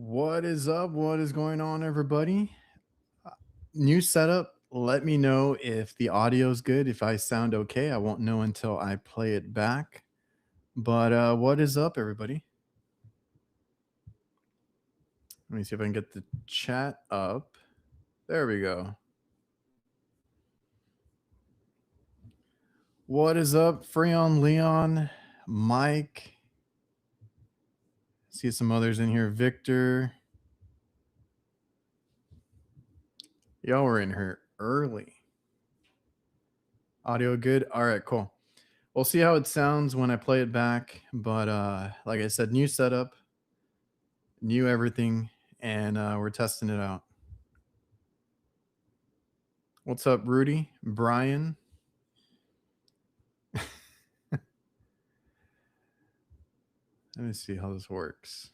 What is up? What is going on, everybody? Uh, New setup. Let me know if the audio is good. If I sound okay, I won't know until I play it back. But what is up, everybody? Let me see if I can get the chat up. There we go. What is up, Freon, Leon, Mike? See some others in here. Victor. Y'all were in here early. Audio good? All right, cool. We'll see how it sounds when I play it back. But like I said, new setup, new everything, and we're testing it out. What's up, Rudy? Brian? Let me see how this works.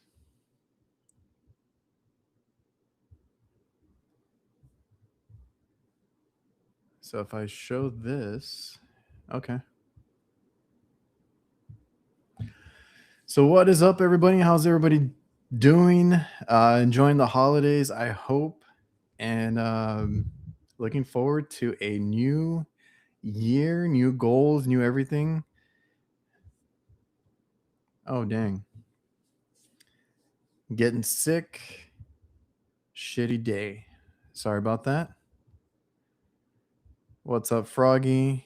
So if I show this, okay. So what is up, everybody? How's everybody doing? Enjoying the holidays, I hope, and looking forward to a new year, new goals, new everything. Oh, dang. Getting sick. Shitty day. Sorry about that. What's up, Froggy?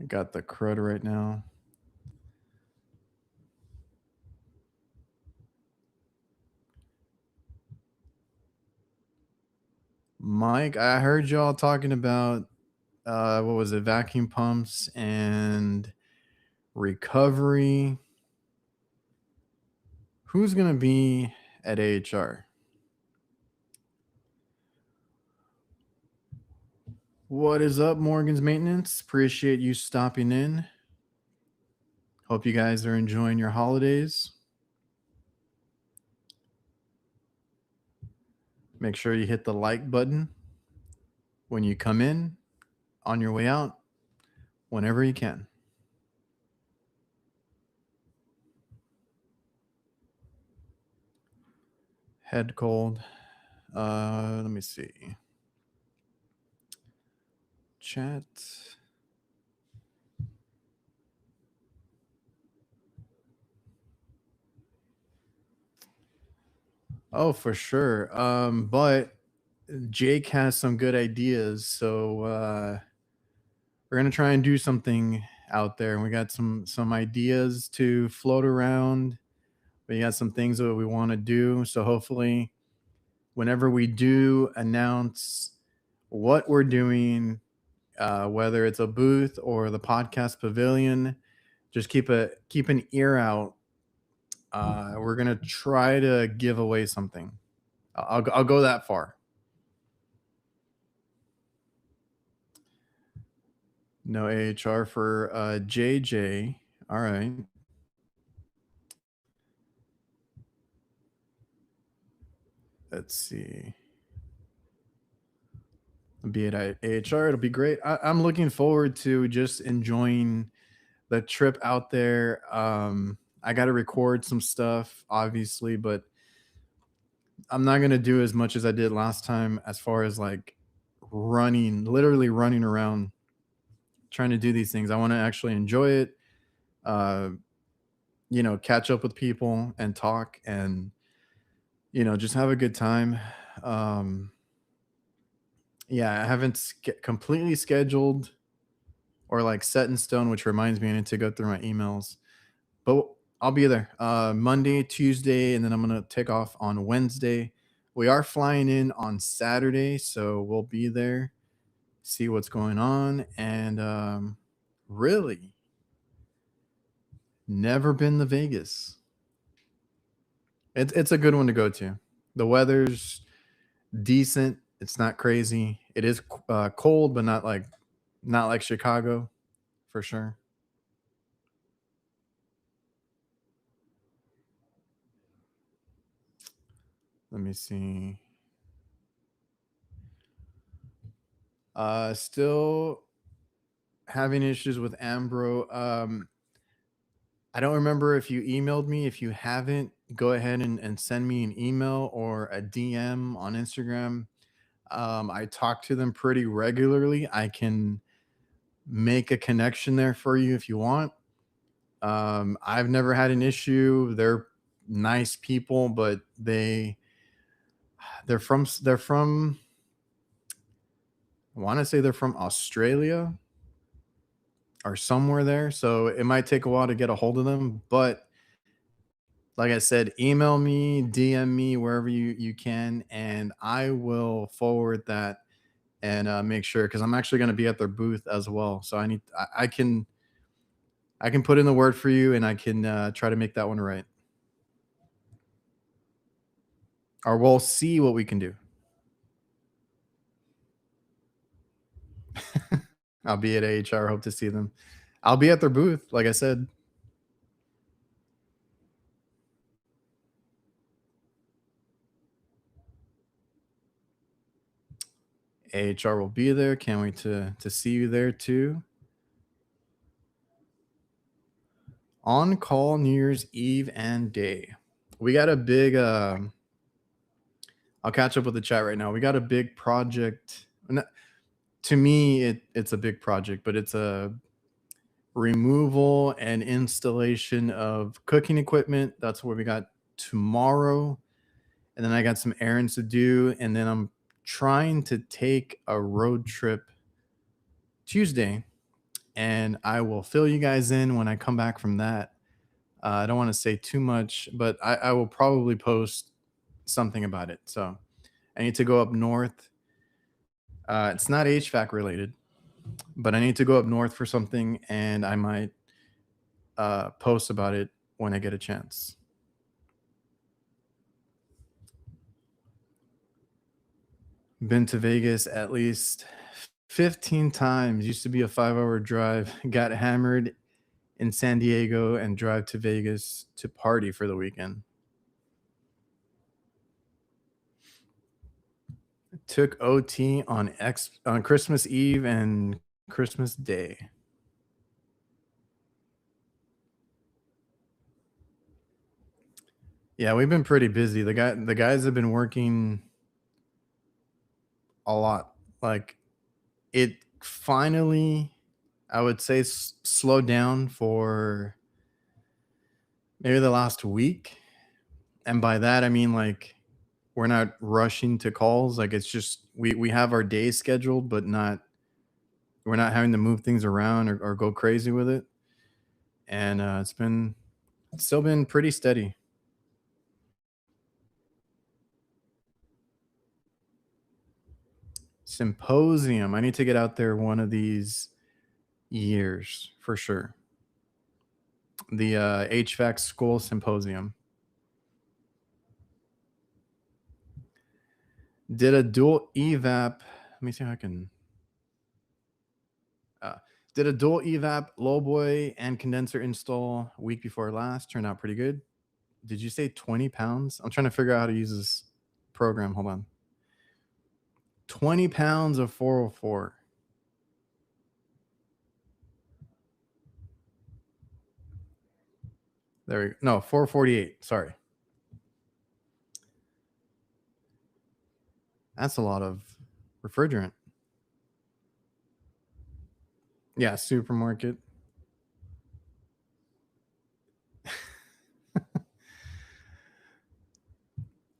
I got the crud right now. Mike, I heard y'all talking about what was it, vacuum pumps and recovery. Who's gonna be at AHR? What is up, Morgan's Maintenance? Appreciate you stopping in. Hope you guys are enjoying your holidays. Make sure you hit the like button when you come in, on your way out, whenever you can. Head cold. Let me see. Chat. Oh, for sure. But Jake has some good ideas, so we're gonna try and do something out there. And we got some ideas to float around. We got some things that we want to do. So hopefully, whenever we do announce what we're doing, whether it's a booth or the podcast pavilion, just keep an ear out. We're gonna try to give away something. I'll go that far. No AHR for JJ. All right. Let's see. Be it at AHR, it'll be great. I'm looking forward to just enjoying the trip out there. I got to record some stuff, obviously, but I'm not gonna do as much as I did last time, as far as like literally running around trying to do these things. I want to actually enjoy it. Uh, catch up with people and talk and just have a good time. Um, yeah, I haven't completely scheduled or like set in stone, which reminds me I need to go through my emails. But I'll be there Monday, Tuesday, and then I'm gonna take off on Wednesday. We are flying in on Saturday, so we'll be there, see what's going on, and really never been to Vegas. It's a good one to go to. The weather's decent. It's not crazy. It is cold, but not like Chicago, for sure. Let me see. Still having issues with Ambro. I don't remember if you emailed me. If you haven't, go ahead and send me an email or a DM on Instagram. I talk to them pretty regularly. I can make a connection there for you if you want. I've never had an issue. They're nice people, but they're from I want to say they're from Australia or somewhere there. So it might take a while to get a hold of them, but like I said, email me, DM me wherever you can, and I will forward that and make sure because I'm actually going to be at their booth as well. So I can put in the word for you, and I can try to make that one right, or we'll see what we can do. I'll be at AHR. Hope to see them. I'll be at their booth, like I said. AHR will be there. Can't wait to see you there too. On call New Year's Eve and day. We got a big I'll catch up with the chat right now. We got a big project. To me, it's a big project, but it's a removal and installation of cooking equipment. That's what we got tomorrow. And then I got some errands to do. And then I'm trying to take a road trip Tuesday. And I will fill you guys in when I come back from that. I don't want to say too much, but I will probably post something about it. So I need to go up north. It's not HVAC related, but I need to go up north for something, and I might post about it when I get a chance. Been to Vegas at least 15 times. Used to be a 5-hour drive. Got hammered in San Diego and drive to Vegas to party for the weekend. Took OT on Christmas Eve and Christmas Day. Yeah, we've been pretty busy. The guys have been working a lot. Like it finally, I would say, slowed down for maybe the last week, and by that I mean like we're not rushing to calls. Like it's just we have our days scheduled, but not we're not having to move things around or go crazy with it. And it's still been pretty steady. Symposium. I need to get out there one of these years for sure. The HVAC school symposium. Did a dual evap. Let me see how I can. Uh, did a dual evap lowboy and condenser install week before last. Turned out pretty good. Did you say 20 pounds? I'm trying to figure out how to use this program. Hold on. 20 pounds of 404. There we go. No, 448. Sorry. That's a lot of refrigerant. Yeah, supermarket.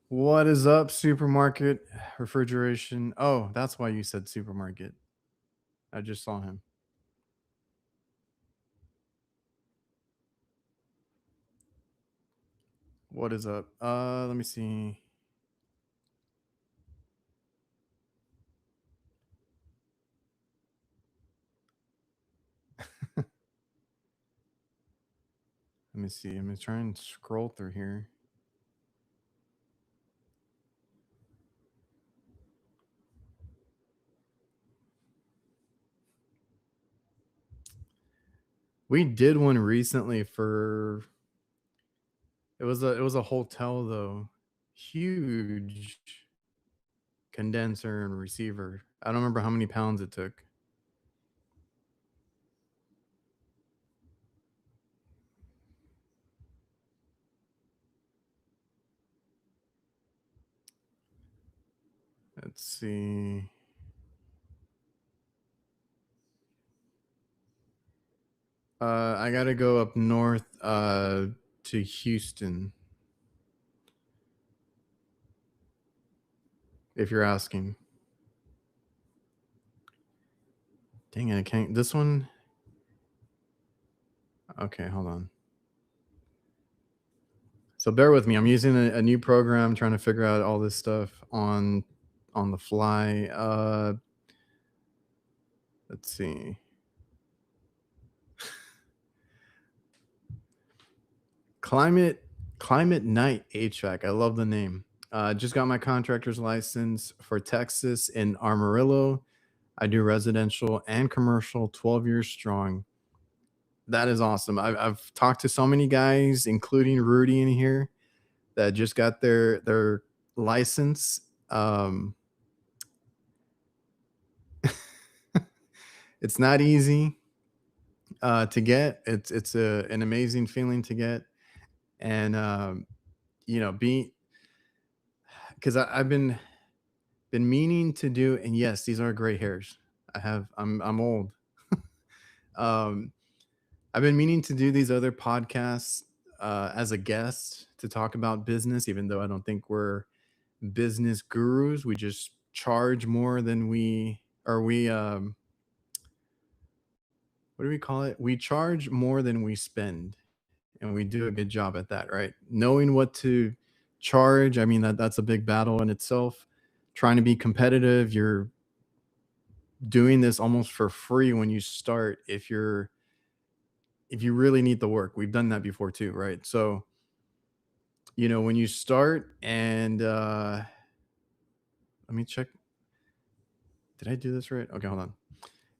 What is up, supermarket? Refrigeration. Oh, that's why you said supermarket. I just saw him. What is up? Let me see. Let me see. I'm gonna try and scroll through here. We did one recently for it was a hotel though. Huge condenser and receiver. I don't remember how many pounds it took. Let's see. I gotta go up north to Houston, if you're asking. Dang it, I can't. This one. Okay, hold on. So bear with me. I'm using a new program, trying to figure out all this stuff on the fly. Let's see. Climate Climate Night HVAC. I love the name. Just got my contractor's license for Texas in Amarillo. I do residential and commercial, 12 years strong. That is awesome. I've talked to so many guys, including Rudy in here, that just got their license. It's not easy to get. It's an amazing feeling to get, and being because I've been meaning to do. And yes, these are gray hairs. I'm old. um, I've been meaning to do these other podcasts as a guest to talk about business, even though I don't think we're business gurus. We just charge more than we what do we call it? We charge more than we spend, and we do a good job at that, right? Knowing what to charge. I mean, that's a big battle in itself. Trying to be competitive. You're doing this almost for free when you start if you really need the work. We've done that before too, right? So, when you start and let me check. Did I do this right? Okay, hold on.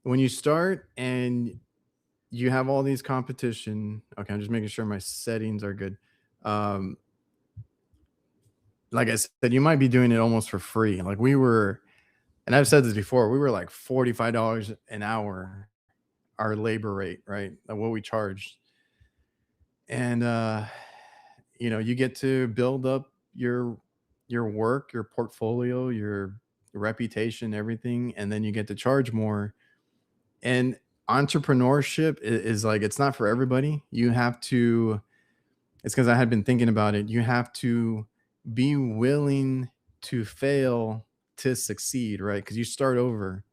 When you start and you have all these competition, okay, I'm just making sure my settings are good. Um, like I said, you might be doing it almost for free. Like we were, and I've said this before, we were like $45 an hour, our labor rate, right? What we charged. And you get to build up your work, your portfolio, your reputation, everything, and then you get to charge more. And entrepreneurship is like, it's not for everybody. You have to, it's because I had been thinking about it. You have to be willing to fail to succeed, right? Because you start over.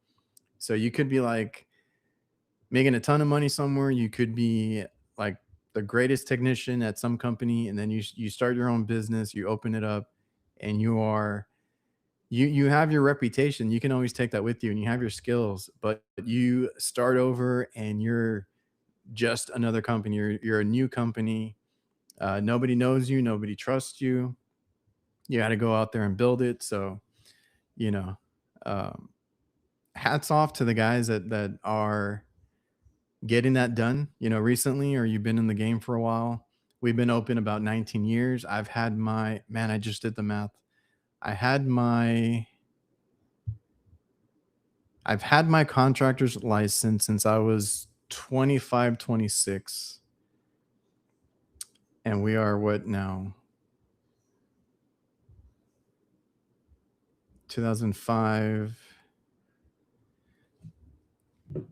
So you could be like making a ton of money somewhere. You could be like the greatest technician at some company, and then you start your own business, you open it up, and you have your reputation. You can always take that with you, and you have your skills, but you start over and you're just another company. You're a new company. Nobody knows you, nobody trusts you. You got to go out there and build it. So, you know, um, hats off to the guys that are getting that done, recently, or you've been in the game for a while. We've been open about 19 years. I just did the math. I had my I've had my contractor's license since I was 25, 26, and we are what now? 2005.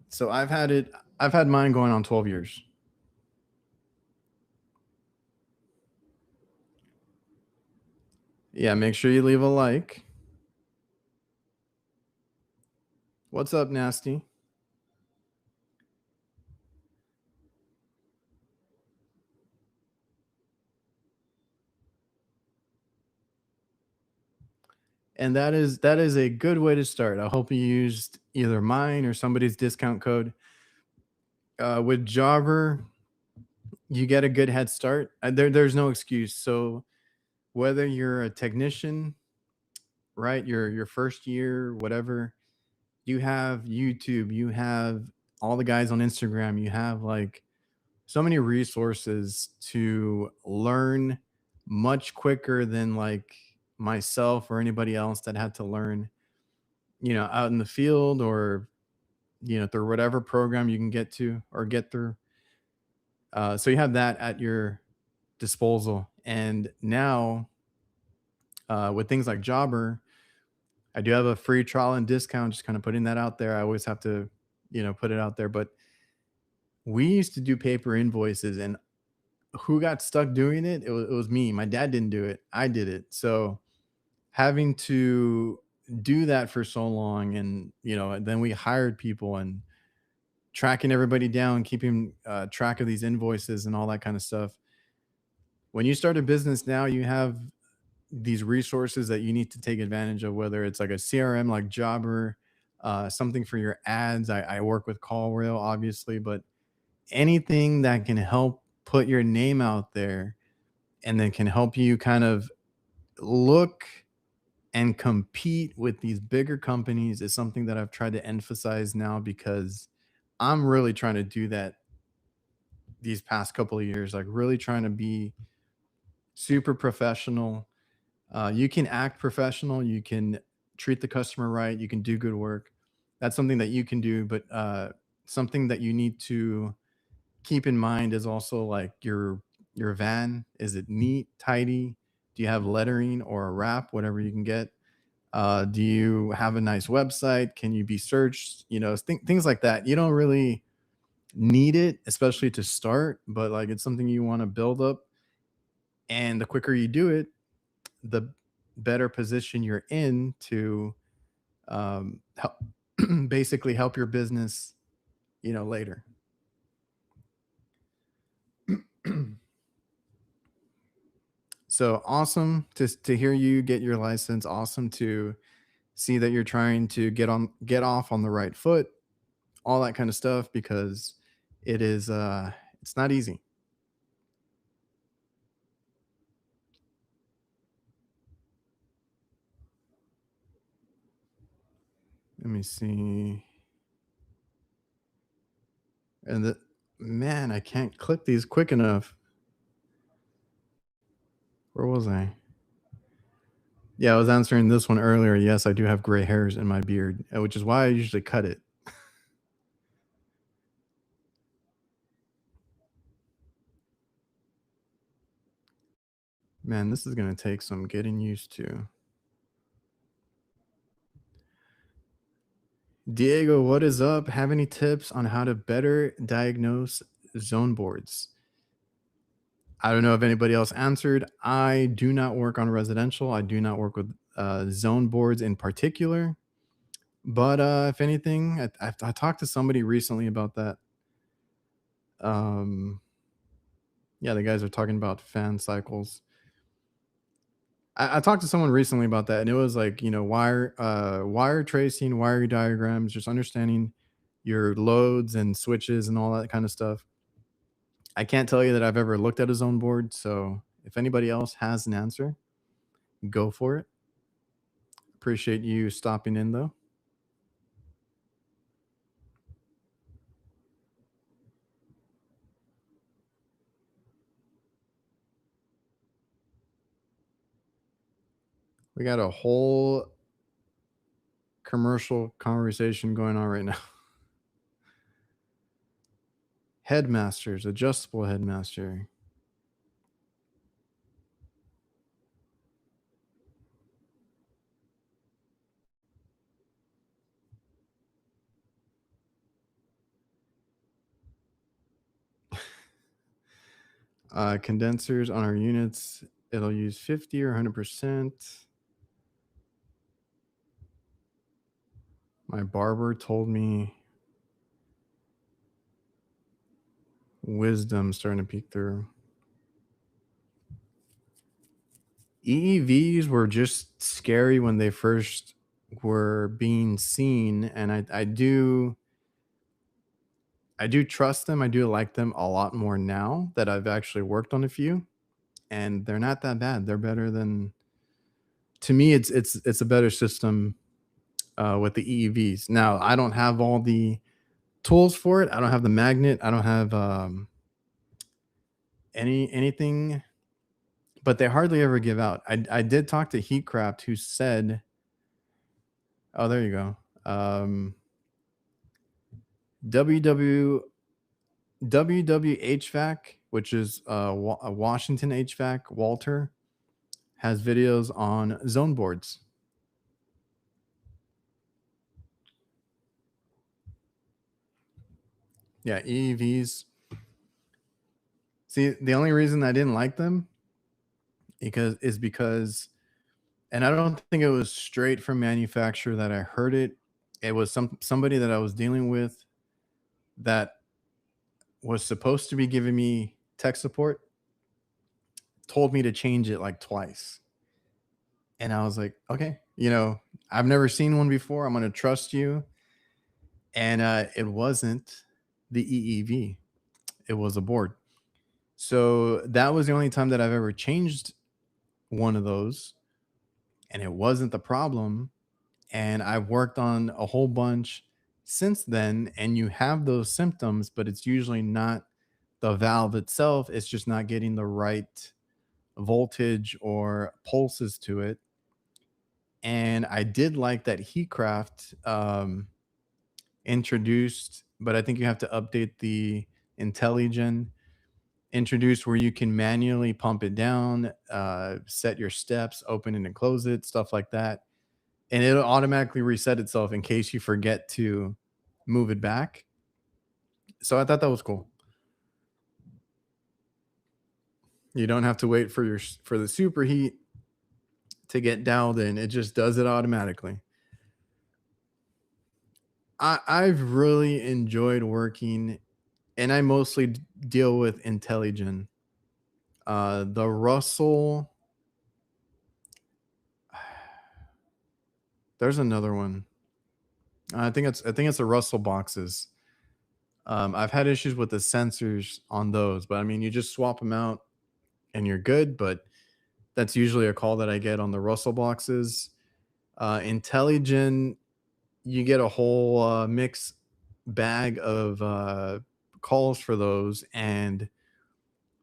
So I've had mine going on 12 years. Yeah, make sure you leave a like. What's up, Nasty? And that is a good way to start. I hope you used either mine or somebody's discount code. With Jobber, you get a good head start. There's no excuse. So whether you're a technician, right, your first year, whatever, you have YouTube, you have all the guys on Instagram, you have like so many resources to learn much quicker than like myself or anybody else that had to learn, out in the field, or through whatever program you can get to or get through. So you have that at your disposal. And now with things like Jobber, I do have a free trial and discount, just kind of putting that out there. I always have to, put it out there. But we used to do paper invoices, and who got stuck doing it? It was me. My dad didn't do it. I did it. So having to do that for so long, and then we hired people and tracking everybody down, keeping track of these invoices and all that kind of stuff. When you start a business now, you have these resources that you need to take advantage of, whether it's like a CRM like Jobber, something for your ads. I work with CallRail, obviously, but anything that can help put your name out there and then can help you kind of look and compete with these bigger companies is something that I've tried to emphasize now, because I'm really trying to do that these past couple of years, like really trying to be super professional. You can act professional, you can treat the customer right, you can do good work. That's something that you can do, but something that you need to keep in mind is also like your van. Is it neat, tidy? Do you have lettering or a wrap, whatever you can get? Do you have a nice website? Can you be searched? Things like that. You don't really need it, especially to start, but like it's something you want to build up. And the quicker you do it, the better position you're in to help, basically help your business, later. So awesome to hear you get your license. Awesome to see that you're trying to get off on the right foot, all that kind of stuff, because it's not easy. Let me see. And the man, I can't click these quick enough. Where was I? Yeah, I was answering this one earlier. Yes, I do have gray hairs in my beard, which is why I usually cut it. Man, this is gonna take some getting used to. Diego, what is up? Have any tips on how to better diagnose zone boards? I don't know if anybody else answered. I do not work on residential. I do not work with zone boards in particular. But if anything, I talked to somebody recently about that. Um, yeah, the guys are talking about fan cycles. I talked to someone recently about that, and it was like, wire tracing, wire diagrams, just understanding your loads and switches and all that kind of stuff. I can't tell you that I've ever looked at a zone board, so if anybody else has an answer, go for it. Appreciate you stopping in though. We got a whole commercial conversation going on right now. Headmasters, adjustable headmaster. Condensers on our units, it'll use 50 or 100%. My barber told me wisdom starting to peek through. EEVs were just scary when they first were being seen, and I do trust them. I do like them a lot more now that I've actually worked on a few, and they're not that bad. They're better than, to me, it's a better system with the EEVs. Now, I don't have all the tools for it. I don't have the magnet. I don't have anything, but they hardly ever give out. I did talk to Heatcraft, who said, "Oh, there you go." WW WWHVAC, which is Washington HVAC, Walter, has videos on zone boards. Yeah, EEVs. See, the only reason I didn't like them because and I don't think it was straight from manufacturer that I heard it. It was somebody that I was dealing with that was supposed to be giving me tech support, told me to change it like twice. And I was like, okay, I've never seen one before. I'm going to trust you. And it wasn't the EEV, it was a board. So that was the only time that I've ever changed one of those. And it wasn't the problem. And I've worked on a whole bunch since then. And you have those symptoms, but it's usually not the valve itself. It's just not getting the right voltage or pulses to it. And I did like that Heatcraft introduced, but I think you have to update the IntelliGen introduced where you can manually pump it down, set your steps, open it and close it, stuff like that. And it'll automatically reset itself in case you forget to move it back. So I thought that was cool. You don't have to wait for for the superheat to get dialed in. It just does it automatically. I've really enjoyed working, and I mostly deal with IntelliGen. The Russell, there's another one. I think it's the Russell boxes. I've had issues with the sensors on those, but I mean, you just swap them out and you're good. But that's usually a call that I get on the Russell boxes. IntelliGen, you get a whole mix bag of calls for those, and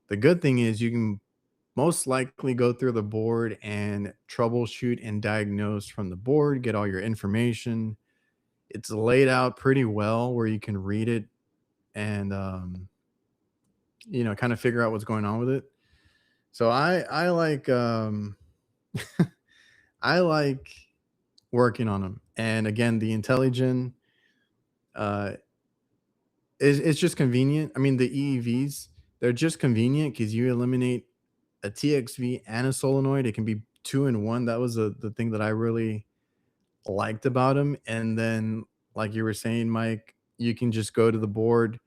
the good thing is you can most likely go through the board and troubleshoot and diagnose from the board, get all your information. It's laid out pretty well where you can read it and kind of figure out what's going on with it. So I like I like working on them. And again, the IntelliGen uh it's just convenient. I mean, the EEVs, they're just convenient because you eliminate a TXV and a solenoid. It can be two in one. That was the thing that I really liked about them. And then, like you were saying, Mike, you can just go to the board,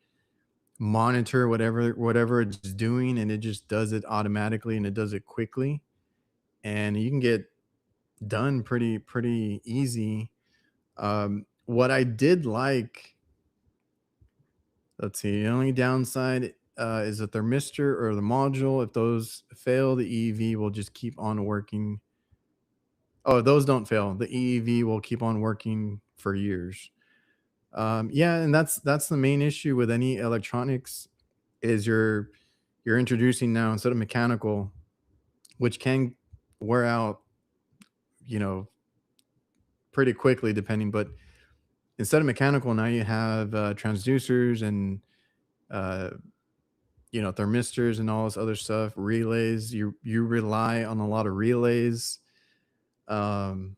monitor whatever it's doing, and it just does it automatically and it does it quickly. And you can get done pretty easy. What I did like, let's see, the only downside is the thermistor or the module. If those fail, the EEV will just keep on working. Oh, those don't fail. The EEV will keep on working for years. Yeah, and that's the main issue with any electronics is you're introducing now instead of mechanical, which can wear out, you know, pretty quickly depending. But instead of mechanical, now you have transducers and uh, thermistors and all this other stuff, relays. You rely on a lot of relays. Um,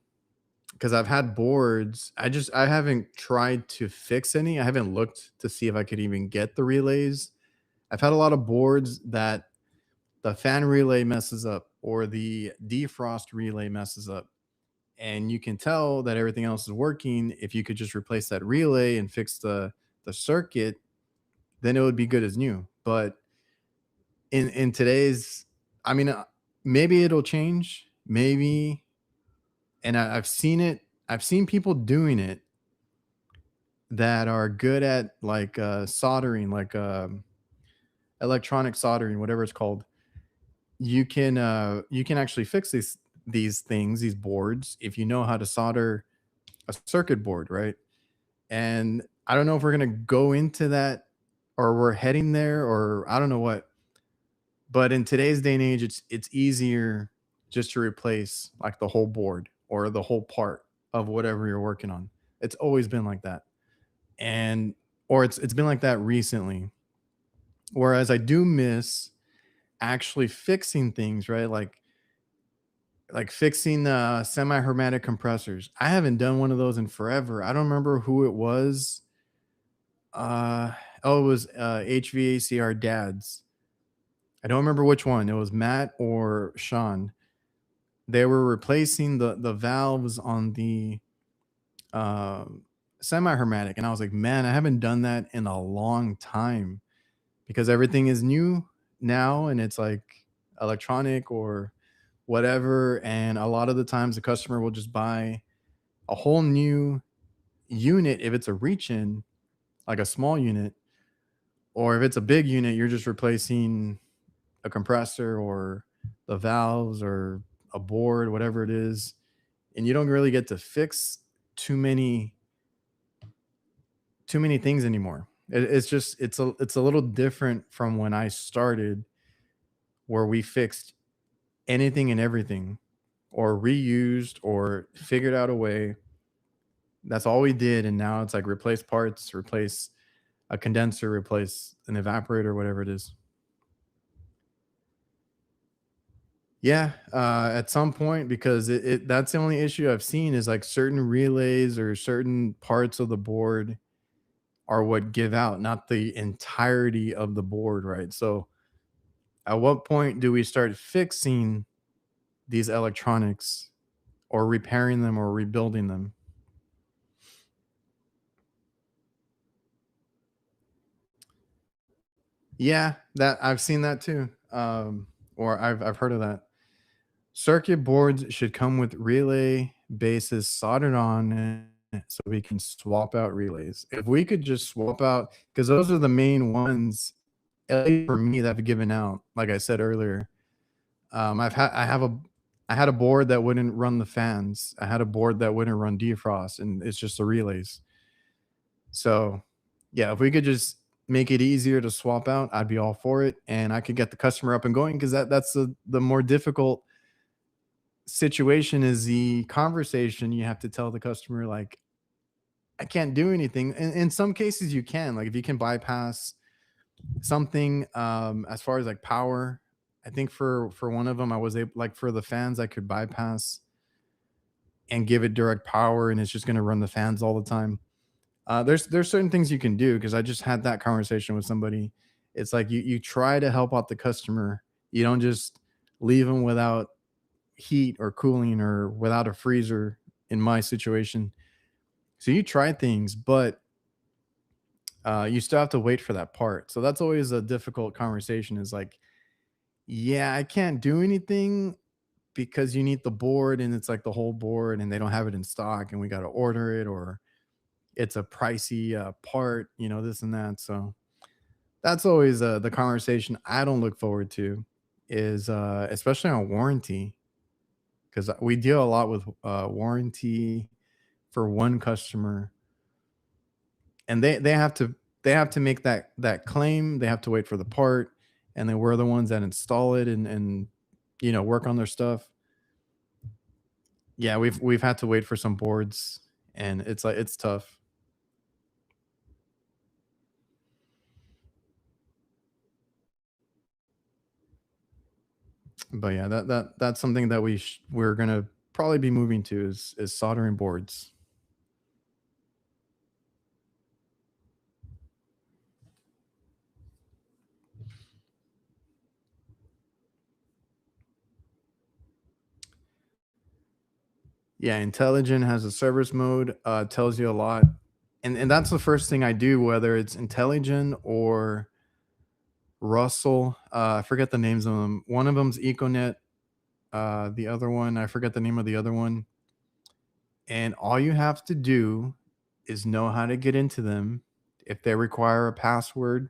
because I've had boards. I haven't tried to fix any. I haven't looked to see if I could even get the relays. I've had a lot of boards that the fan relay messes up or the defrost relay messes up. And you can tell that everything else is working. If you could just replace that relay and fix the circuit, then it would be good as new. But in today's, I mean, maybe it'll change, maybe. And I've seen it. I've seen people doing it that are good at like soldering, like electronic soldering, whatever it's called. You can actually fix these things, these boards, if you know how to solder a circuit board, right? And I don't know if we're gonna go into that or we're heading there or I don't know what. But in today's day and age, it's easier just to replace like the whole board or the whole part of whatever you're working on. It's always been like that. And or it's been like that recently. Whereas I do miss actually fixing things, right? Like fixing semi-hermetic compressors. I haven't done one of those in forever. I don't remember who it was. Oh, it was HVACR dads. I don't remember which one. It was Matt or Sean. They were replacing the valves on the um, semi-hermetic, and I was like, man, I haven't done that in a long time because everything is new now, and it's like electronic or whatever. And a lot of the times, the customer will just buy a whole new unit if it's a reach-in, like a small unit, or if it's a big unit, you're just replacing a compressor or the valves or a board, whatever it is, and you don't really get to fix too many too many things anymore. It's just it's a little different from when I started, where we fixed anything and everything, or reused, or figured out a way. That's all we did, and now it's like replace parts, replace a condenser, replace an evaporator, whatever it is. Yeah, at some point, because that's the only issue I've seen is like certain relays or certain parts of the board are what give out, not the entirety of the board, right? So, at what point do we start fixing these electronics or repairing them or rebuilding them? Yeah, that I've seen that too. Or I've heard of that. Circuit boards should come with relay bases soldered on it so we can swap out relays. If we could just swap out, because those are the main ones, at least for me, that have given out. Like I said earlier, I had a board that wouldn't run the fans. I had a board that wouldn't run defrost, and it's just the relays. So, yeah, if we could just make it easier to swap out, I'd be all for it, and I could get the customer up and going because that's the more difficult situation is the conversation you have to tell the customer, like, I can't do anything. In some cases you can, like if you can bypass something as far as like power. I think for one of them I was able, like for the fans, I could bypass and give it direct power, and it's just going to run the fans all the time. There's certain things you can do because I just had that conversation with somebody. It's like you try to help out the customer. You don't just leave them without heat or cooling or without a freezer in my situation. So you try things, but you still have to wait for that part. So that's always a difficult conversation. Is like, yeah, I can't do anything because you need the board, and it's like the whole board, and they don't have it in stock, and we got to order it, or it's a pricey part, this and that. So that's always the conversation I don't look forward to, is especially on warranty, because we deal a lot with warranty for one customer, and they have to make that claim. They have to wait for the part, and then we're the ones that install it and work on their stuff. Yeah, we've had to wait for some boards, and it's like it's tough. But yeah, that's something that we're gonna probably be moving to, is soldering boards. Yeah, intelligent has a service mode, tells you a lot. And that's the first thing I do, whether it's intelligent or Russell. I forget the names of them. One of them's Econet, the other one, I forget the name of the other one. And all you have to do is know how to get into them. If they require a password,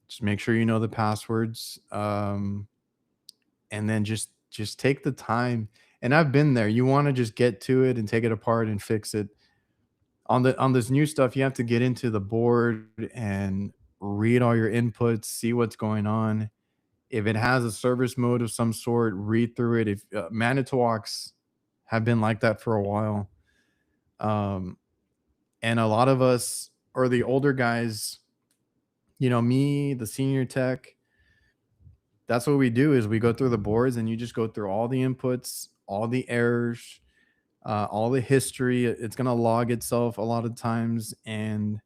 just make sure you know the passwords. And then just take the time. And I've been there. You want to just get to it and take it apart and fix it. On this new stuff, you have to get into the board and read all your inputs, see what's going on. If it has a service mode of some sort, read through it. If Manitowocks have been like that for a while, um, and a lot of us, or the older guys, me, the senior tech, that's what we do, is we go through the boards, and you just go through all the inputs, all the errors, all the history. It's going to log itself a lot of times, and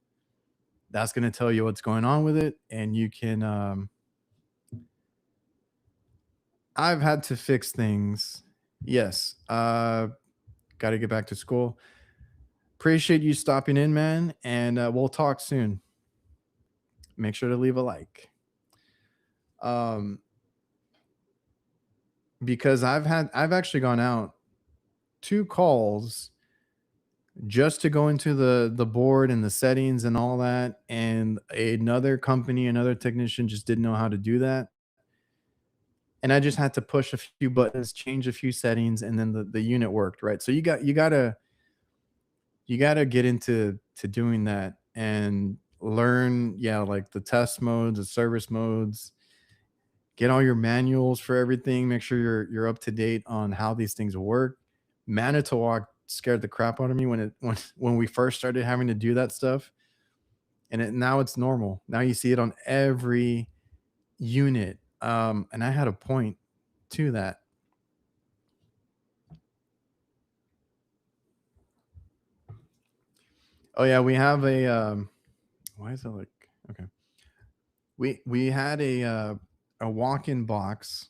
That's going to tell you what's going on with it, and you can I've had to fix things. Yes. Got to get back to school. Appreciate you stopping in, man, and we'll talk soon. Make sure to leave a like. Um, because I've actually gone out 2 calls just to go into the board and the settings and all that, and another company, another technician just didn't know how to do that, and I just had to push a few buttons, change a few settings, and then the unit worked, right? So you gotta get into doing that and learn, yeah, like the test modes, the service modes, get all your manuals for everything, make sure you're up to date on how these things work. Manitowoc scared the crap out of me when when we first started having to do that stuff, and now it's normal. Now you see it on every unit, and I had a point to that. Oh yeah, we have a why is it like okay? We had a walk-in box,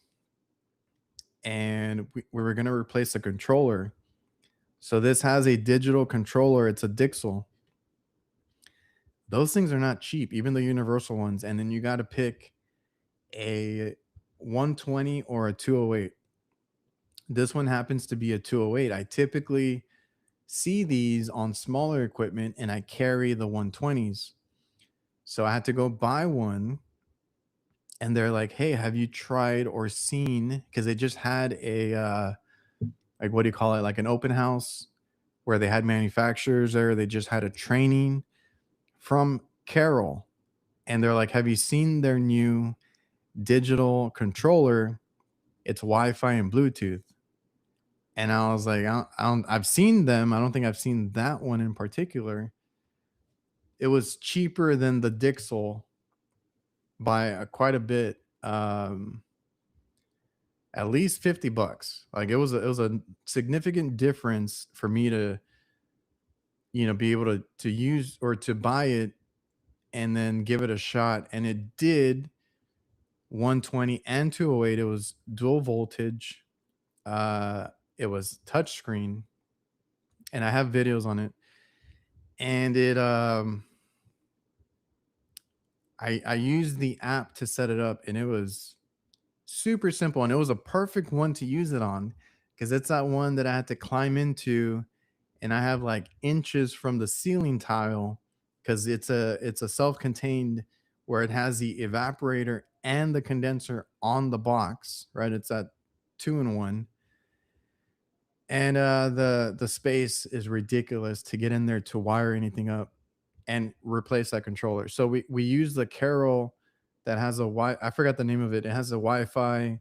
and we were gonna replace the controller. So this has a digital controller. It's a Dixel. Those things are not cheap, even the universal ones. And then you got to pick a 120 or a 208. This one happens to be a 208. I typically see these on smaller equipment, and I carry the 120s. So I had to go buy one, and they're like, "Hey, have you tried or seen?" Because they just had a like, what do you call it? Like an open house where they had manufacturers there. They just had a training from Carol, and they're like, "Have you seen their new digital controller? It's Wi-Fi and Bluetooth." And I was like, I've seen them. I don't think I've seen that one in particular. It was cheaper than the Dixel by quite a bit, at least $50. Like it was a significant difference for me to be able to use or to buy it and then give it a shot. And it did 120 and 208. It was dual voltage. Uh, it was touchscreen, and I have videos on it. And I used the app to set it up, and it was super simple, and it was a perfect one to use it on because it's that one that I had to climb into, and I have like inches from the ceiling tile because it's a self-contained where it has the evaporator and the condenser on the box, right? It's that two in one. And the space is ridiculous to get in there to wire anything up and replace that controller. So we use the Carol that has a I forgot the name of it. It has a Wi-Fi,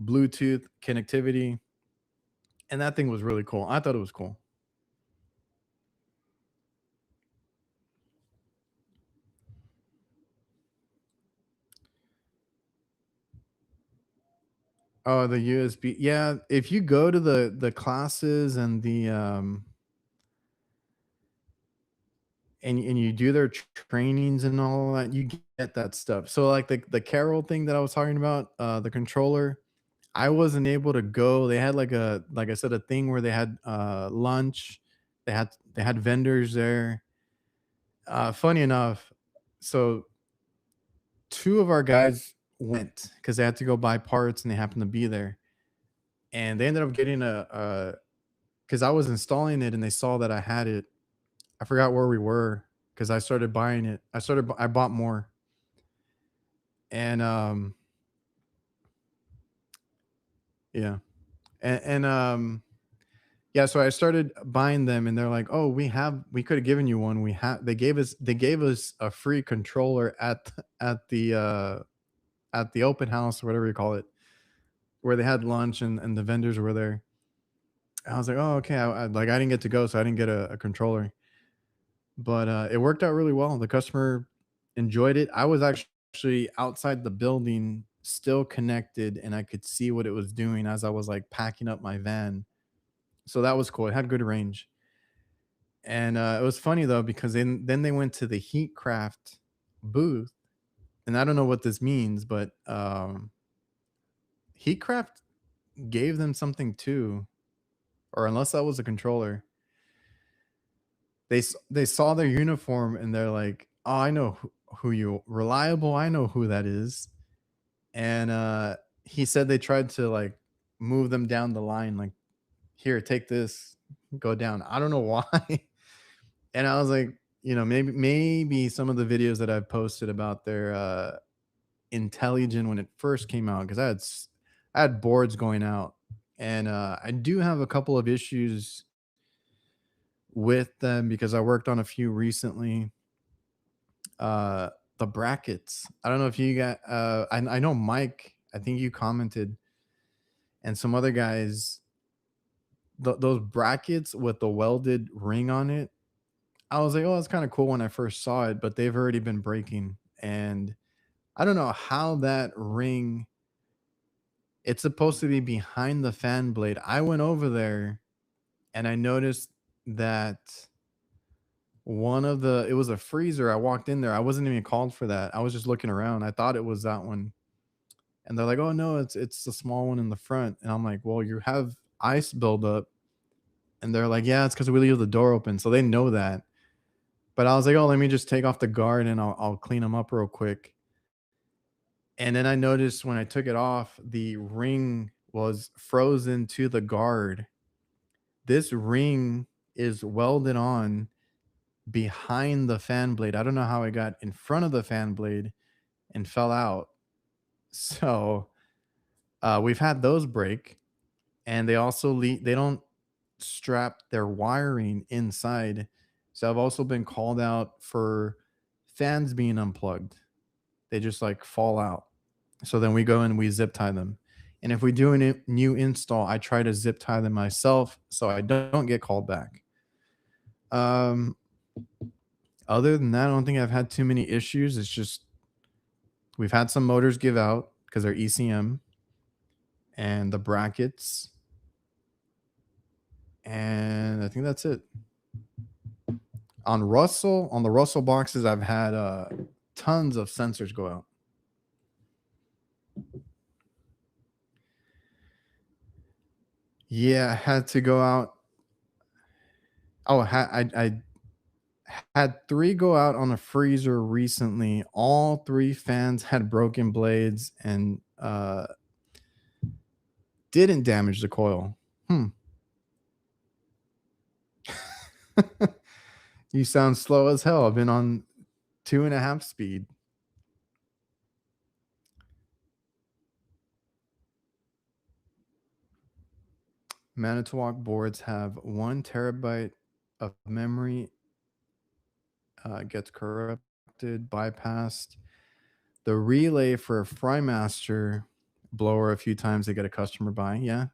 Bluetooth connectivity, and that thing was really cool. I thought it was cool. Oh, the USB. Yeah, if you go to the classes and the and you do their trainings and all that, you get that stuff. So like the Carol thing that I was talking about, the controller, I wasn't able to go. They had like I said, a thing where they had lunch. They had vendors there. Funny enough, so two of our guys went because they had to go buy parts and they happened to be there. And they ended up getting a because I was installing it and they saw that I had it. I forgot where we were because I started buying it. I bought more. And yeah. And yeah, so I started buying them, and they're like, "Oh, we could have given you one. They gave us a free controller at the open house or whatever you call it, where they had lunch and the vendors were there." I was like, "Oh, okay." I didn't get to go, so I didn't get a controller, but it worked out really well. The customer enjoyed it. I was actually outside the building, still connected, and I could see what it was doing as I was like packing up my van. So that was cool. It had good range. And it was funny though because then they went to the Heatcraft booth, and I don't know what this means, but Heatcraft gave them something too, or unless that was a controller. They saw their uniform and they're like, "Oh, I know who you reliable. I know who that is." And he said they tried to like move them down the line, like, "Here, take this, go down." I don't know why. And I was like, maybe some of the videos that I've posted about their Intelligen when it first came out, because I had boards going out, and I do have a couple of issues with them because I worked on a few recently. Uh, the brackets. I don't know if you got. I know Mike. I think you commented, and some other guys. Those brackets with the welded ring on it. I was like, oh, that's kind of cool when I first saw it, but they've already been breaking, and I don't know how that ring. It's supposed to be behind the fan blade. I went over there and I noticed that one of the it was a freezer. I walked in there. I wasn't even called for that. I was just looking around. I thought it was that one. And they're like, "Oh no, it's the small one in the front." And I'm like, "Well, you have ice buildup." And they're like, "Yeah, it's because we leave the door open." So they know that. But I was like, "Oh, let me just take off the guard and I'll clean them up real quick." And then I noticed when I took it off, the ring was frozen to the guard. This ring is welded on behind the fan blade. I don't know how it got in front of the fan blade and fell out. So we've had those break, and they don't strap their wiring inside. So I've also been called out for fans being unplugged. They just like fall out. So then we go and we zip tie them. And if we do a new install, I try to zip tie them myself so I don't get called back. Um, Other than that, I don't think I've had too many issues. It's just we've had some motors give out because they're ECM and the brackets, and I think that's it. On the Russell boxes, I've had tons of sensors go out. Yeah, I had to go out. Oh, I had three go out on a freezer recently. All three fans had broken blades and didn't damage the coil. Hmm. You sound slow as hell. I've been on 2.5 speed. Manitowoc boards have 1 terabyte of memory, gets corrupted, bypassed. The relay for a Frymaster blower a few times they get a customer buy. Yeah.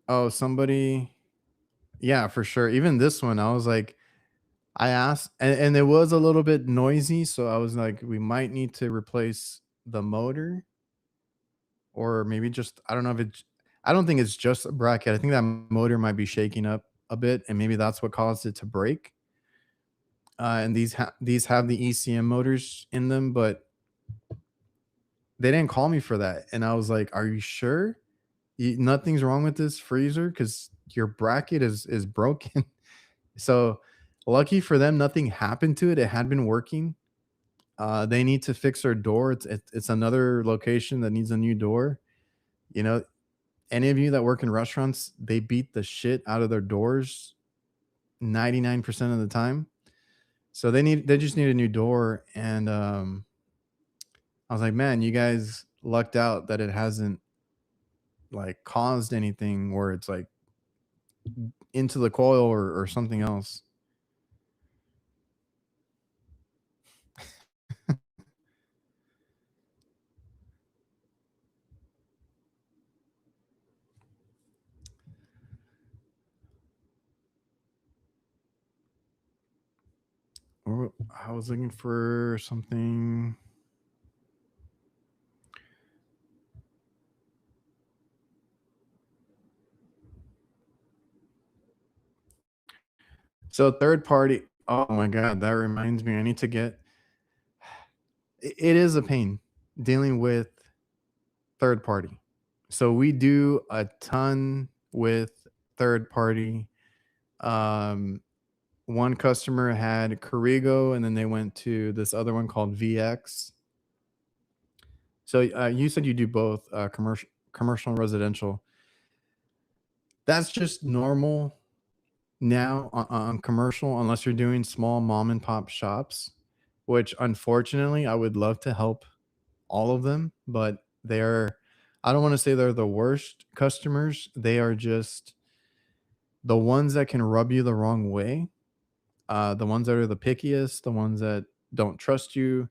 Oh, somebody. Yeah, for sure. Even this one, I was like, I asked, and it was a little bit noisy. So I was like, we might need to replace the motor, or maybe just, I don't know if it's, I don't think it's just a bracket. I think that motor might be shaking up a bit, and maybe that's what caused it to break. And these have the ECM motors in them, but they didn't call me for that. And I was like, "Are you sure? Nothing's wrong with this freezer because your bracket is broken." So lucky for them, nothing happened to it. It had been working. They need to fix their door. It's another location that needs a new door. You know, any of you that work in restaurants, they beat the shit out of their doors 99% of the time. So they just need a new door. And I was like, man, you guys lucked out that it hasn't like caused anything where it's like into the coil or something else. I was looking for something. So third party, oh my god, that reminds me, I need to get it is a pain dealing with third party. So we do a ton with third party. Um, one customer had Corrigo, and then they went to this other one called VX. So you said you do both commercial and residential. That's just normal now on commercial, unless you're doing small mom and pop shops, which unfortunately I would love to help all of them, but they're I don't want to say they're the worst customers. They are just the ones that can rub you the wrong way, the ones that are the pickiest, the ones that don't trust you.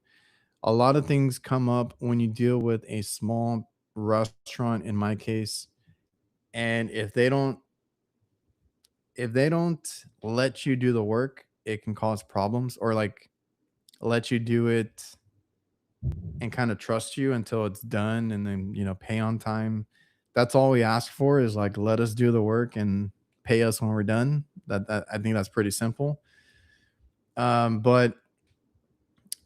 A lot of things come up when you deal with a small restaurant, in my case, and if they don't let you do the work, it can cause problems, or like let you do it and kind of trust you until it's done, and then pay on time. That's all we ask for, is like, let us do the work and pay us when we're done. That I think that's pretty simple. But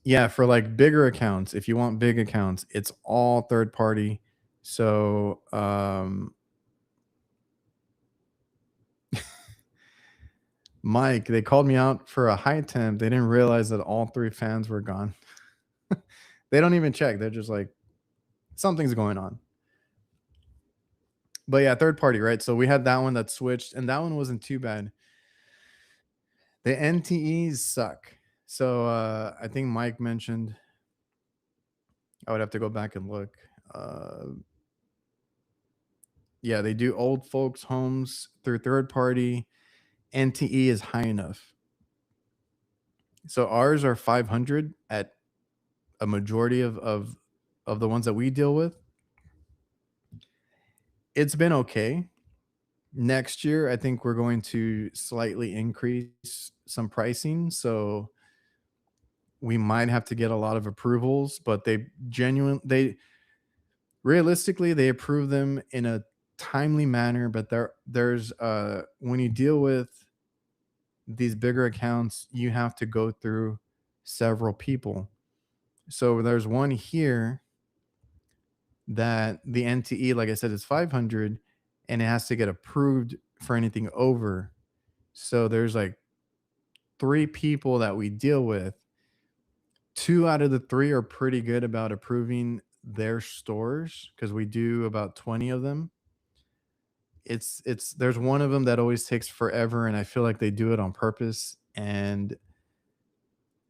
yeah, for like bigger accounts, if you want big accounts, it's all third party. So Mike, they called me out for a high temp. They didn't realize that all three fans were gone. They don't even check. They're just like, something's going on. But yeah, third party, right? So we had that one that switched, and that one wasn't too bad. The NTEs suck. So I think Mike mentioned, I would have to go back and look. Yeah, they do old folks' homes through third party. NTE is high enough. So ours are 500 at a majority of the ones that we deal with. It's been okay. Next year, I think we're going to slightly increase some pricing. So we might have to get a lot of approvals, but they realistically they approve them in a timely manner. But there's when you deal with these bigger accounts, you have to go through several people. So there's one here that the NTE, like I said, is 500, and it has to get approved for anything over. So there's like three people that we deal with. Two out of the three are pretty good about approving their stores, because we do about 20 of them. It's There's one of them that always takes forever, and I feel like they do it on purpose. And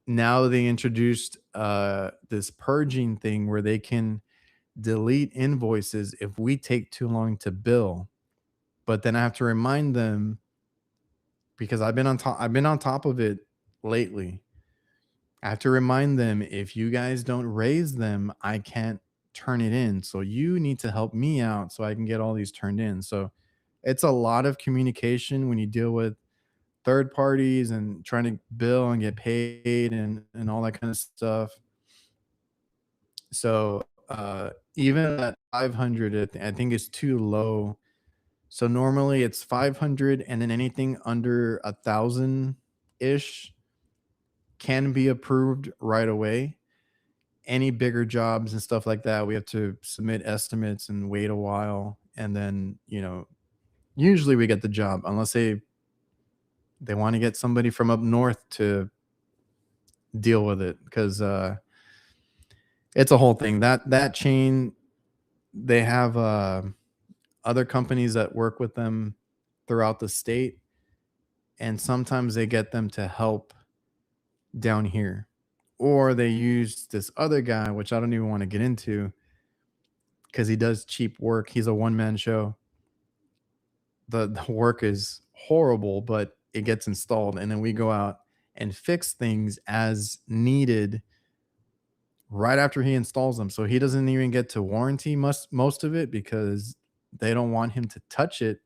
now they introduced this purging thing where they can delete invoices if we take too long to bill. But then I have to remind them, because I've been on top of it lately. I have to remind them, if you guys don't raise them, I can't turn it in. So you need to help me out so I can get all these turned in. So it's a lot of communication when you deal with third parties and trying to bill and get paid and all that kind of stuff. So even at 500, I think is too low. So normally it's 500, and then anything under 1,000 ish can be approved right away. Any bigger jobs and stuff like that, we have to submit estimates and wait a while. And then, usually we get the job, unless they want to get somebody from up north to deal with it, because it's a whole thing. That chain, they have other companies that work with them throughout the state, and sometimes they get them to help down here, or they use this other guy, which I don't even want to get into, because he does cheap work. He's a one-man show. The work is horrible, but it gets installed, and then we go out and fix things as needed right after he installs them. So he doesn't even get to warranty most of it, because they don't want him to touch it.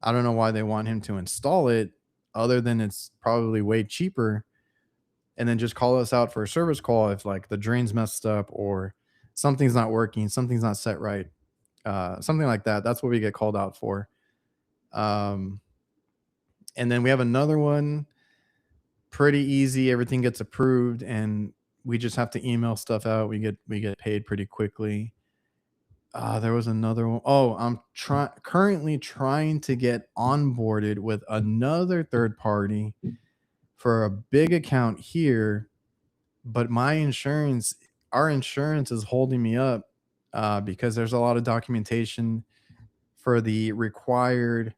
I don't know why they want him to install it, other than it's probably way cheaper, and then just call us out for a service call if like the drain's messed up, or something's not working, something's not set right, something like that. That's what we get called out for. Um, and then we have another one. pretty easy. Everything gets approved, and we just have to email stuff out. We get paid pretty quickly. There was another one. Oh, I'm currently trying to get onboarded with another third party for a big account here, but our insurance is holding me up because there's a lot of documentation for the required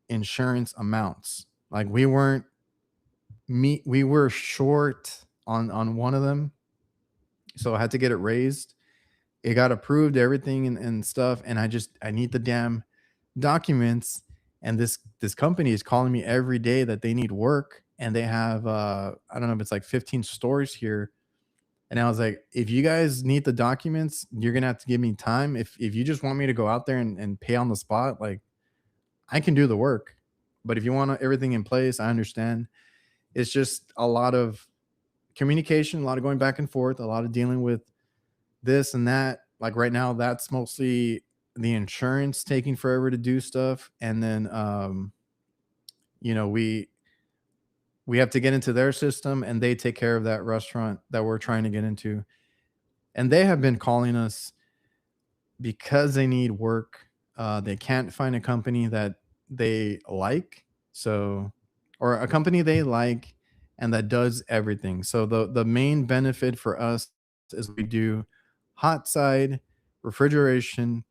insurance amounts. Like we were short on one of them, so I had to get it raised. It got approved, everything and stuff, and I need the damn documents. And this company is calling me every day that they need work, and they have I don't know if it's like 15 stores here. And I was like, if you guys need the documents, you're gonna have to give me time. If you just want me to go out there and pay on the spot, like I can do the work. But if you want everything in place, I understand. It's just a lot of communication, a lot of going back and forth, a lot of dealing with this and that. Like right now, that's mostly the insurance taking forever to do stuff. And then you know, we have to get into their system, and they take care of that restaurant that we're trying to get into. And they have been calling us because they need work. They can't find a company that they like. So, or a company they like and that does everything. So the main benefit for us is we do hot side, refrigeration,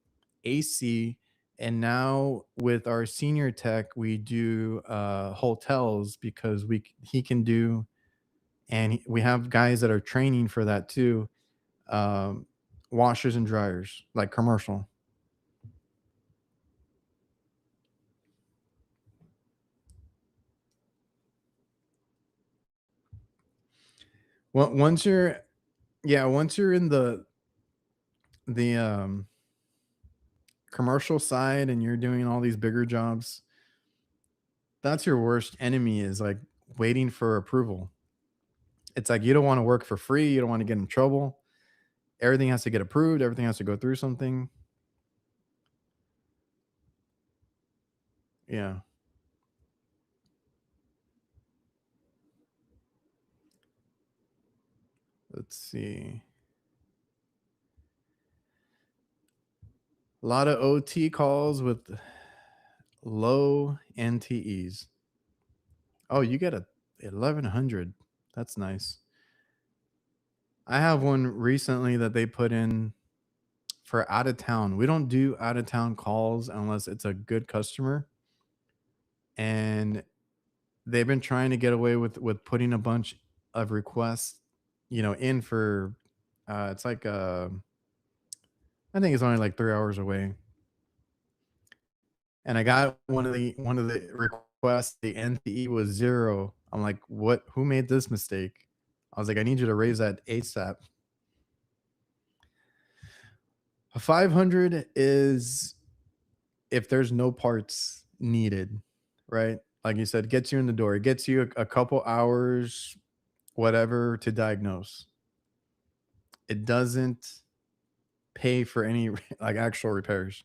AC, and now with our senior tech, we do hotels because he can do, and we have guys that are training for that too. Um, Washers and dryers, like commercial. Once you're, yeah, once you're in the commercial side and you're doing all these bigger jobs, that's your worst enemy, is like waiting for approval. It's like you don't want to work for free, you don't want to get in trouble. Everything has to get approved, everything has to go through something. Yeah. Let's see. A lot of OT calls with low NTEs. Oh, you get a 1100. That's nice. I have one recently that they put in for out of town. We don't do out of town calls unless it's a good customer. And they've been trying to get away with putting a bunch of requests, in for it's like I think it's only like 3 hours away. And I got one of the requests, the NTE was zero. I'm like, what, who made this mistake? I was like, I need you to raise that ASAP. A 500 is if there's no parts needed, right? Like you said, gets you in the door. It gets you a couple hours, whatever, to diagnose. It doesn't pay for any like actual repairs.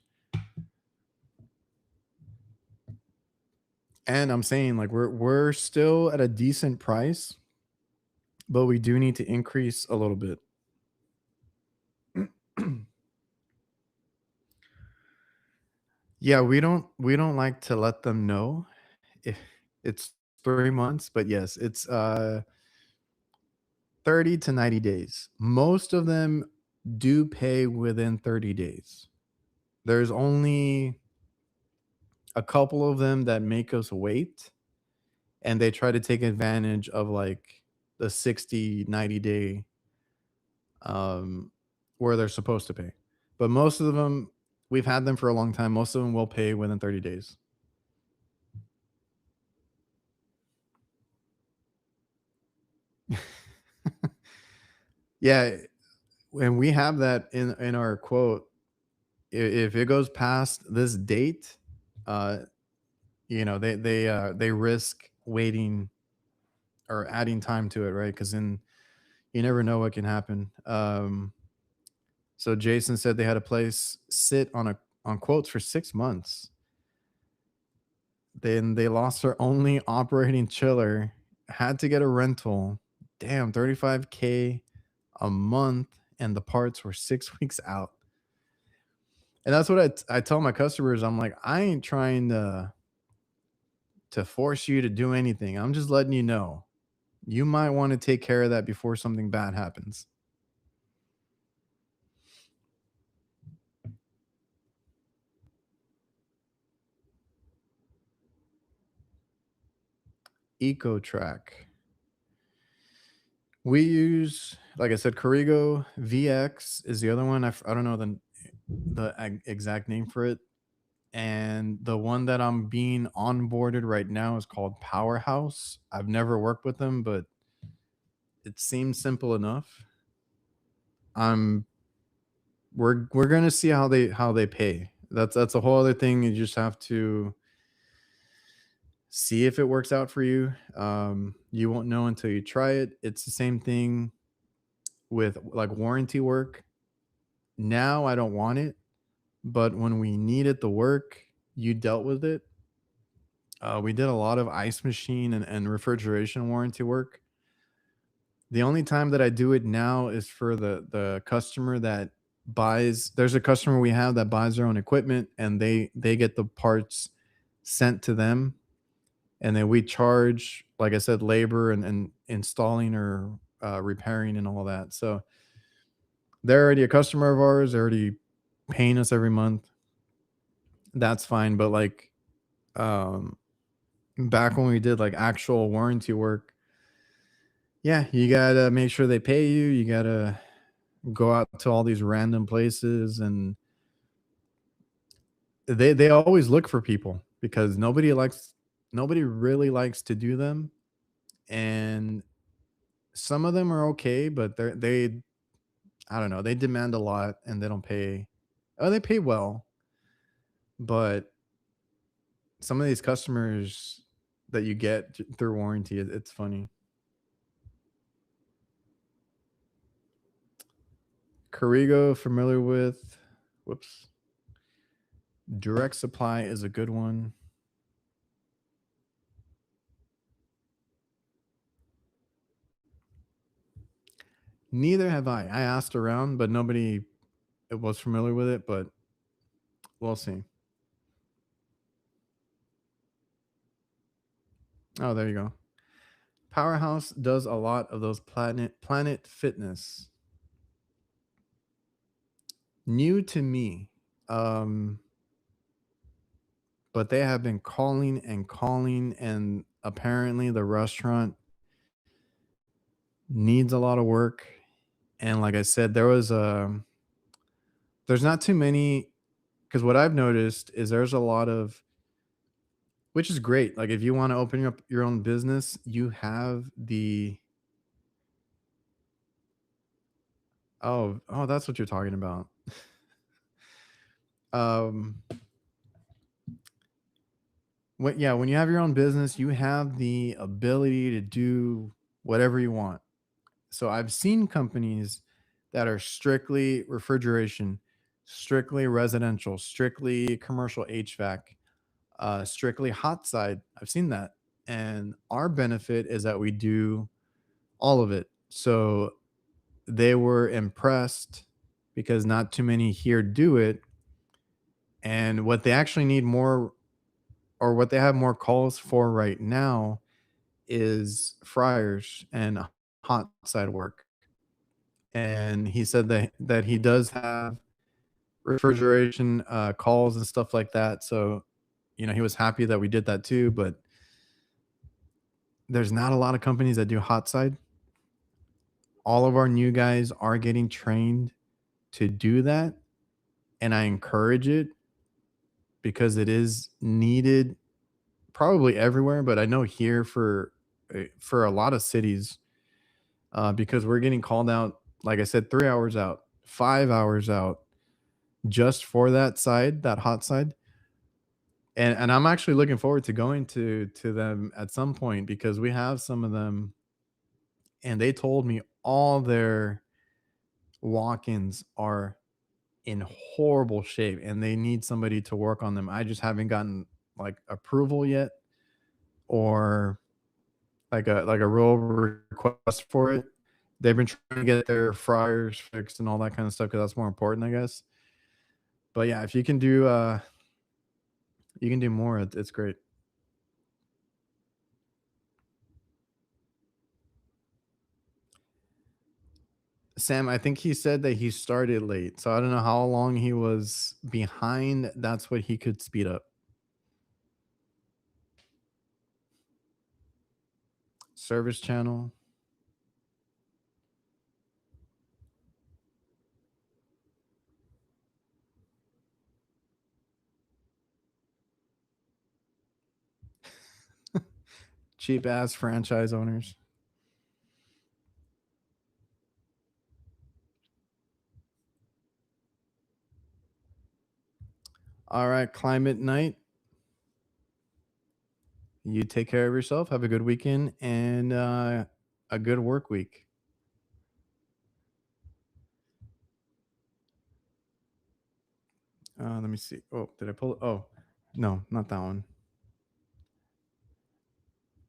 And I'm saying like we're still at a decent price, but we do need to increase a little bit. Yeah, we don't like to let them know if it's 3 months, but yes, it's 30 to 90 days. Most of them do pay within 30 days. There's only a couple of them that make us wait, and they try to take advantage of like the 60, 90 day um where they're supposed to pay. But most of them, we've had them for a long time. Most of them will pay within 30 days. Yeah, and we have that in our quote. If it goes past this date, uh they risk waiting or adding time to it, right? Because then you never know what can happen. So Jason said they had a place sit on quotes for 6 months. Then they lost their only operating chiller, had to get a rental. Damn, 35K a month, and the parts were 6 weeks out. And that's what I tell my customers. I'm like, I ain't trying to force you to do anything. I'm just letting you know you might want to take care of that before something bad happens. Eco Track. We use, like I said, Corrigo. VX is the other one. I don't know the exact name for it. And the one that I'm being onboarded right now is called Powerhouse. I've never worked with them, but it seems simple enough. I'm we're gonna see how they pay. That's a whole other thing. You just have to see if it works out for you. You won't know until you try it. It's the same thing with like warranty work. Now I don't want it, but when we needed the work, you dealt with it. We did a lot of ice machine and refrigeration warranty work. The only time that I do it now is for the customer that buys. There's a customer we have that buys their own equipment, and they get the parts sent to them, and then we charge, like I said, labor and installing or repairing and all that. So they're already a customer of ours. They're already paying us every month. That's fine. But like um, back when we did like actual warranty work, yeah, you gotta make sure they pay you. You gotta go out to all these random places, and they always look for people because nobody really likes to do them. And some of them are okay, but they I don't know, they demand a lot and they don't pay. Oh, they pay well, but some of these customers that you get through warranty, it's funny. Corrigo, familiar with? Whoops. Direct Supply is a good one. Neither have I. I asked around, but nobody was familiar with it, but we'll see. Oh, there you go. Powerhouse does a lot of those Planet Fitness. New to me. Um, but they have been calling and calling, and apparently the restaurant needs a lot of work. And like I said, there's not too many, because what I've noticed is there's a lot of, which is great. Like if you want to open up your own business, you have the, oh, that's what you're talking about. Um, when you have your own business, you have the ability to do whatever you want. So I've seen companies that are strictly refrigeration, strictly residential, strictly commercial HVAC, strictly hot side. I've seen that. And our benefit is that we do all of it. So they were impressed because not too many here do it. And what they actually need more, or what they have more calls for right now, is fryers and hot side work. And he said that he does have refrigeration calls and stuff like that. So, he was happy that we did that too. But there's not a lot of companies that do hot side. All of our new guys are getting trained to do that, and I encourage it because it is needed probably everywhere. But I know here for a lot of cities, because we're getting called out, like I said, 3 hours out, 5 hours out, just for that side, that hot side. And I'm actually looking forward to going to them at some point because we have some of them, and they told me all their walk-ins are in horrible shape and they need somebody to work on them. I just haven't gotten like approval yet, or like a real request for it. They've been trying to get their fryers fixed and all that kind of stuff because that's more important, I guess. But yeah, if you can do more, it's great. Sam, I think he said that he started late, so I don't know how long he was behind. That's what he could speed up. Service channel. Cheap ass franchise owners. All right, climate night. You take care of yourself. Have a good weekend and a good work week. Let me see. Oh, did I pull it? Oh, no, not that one.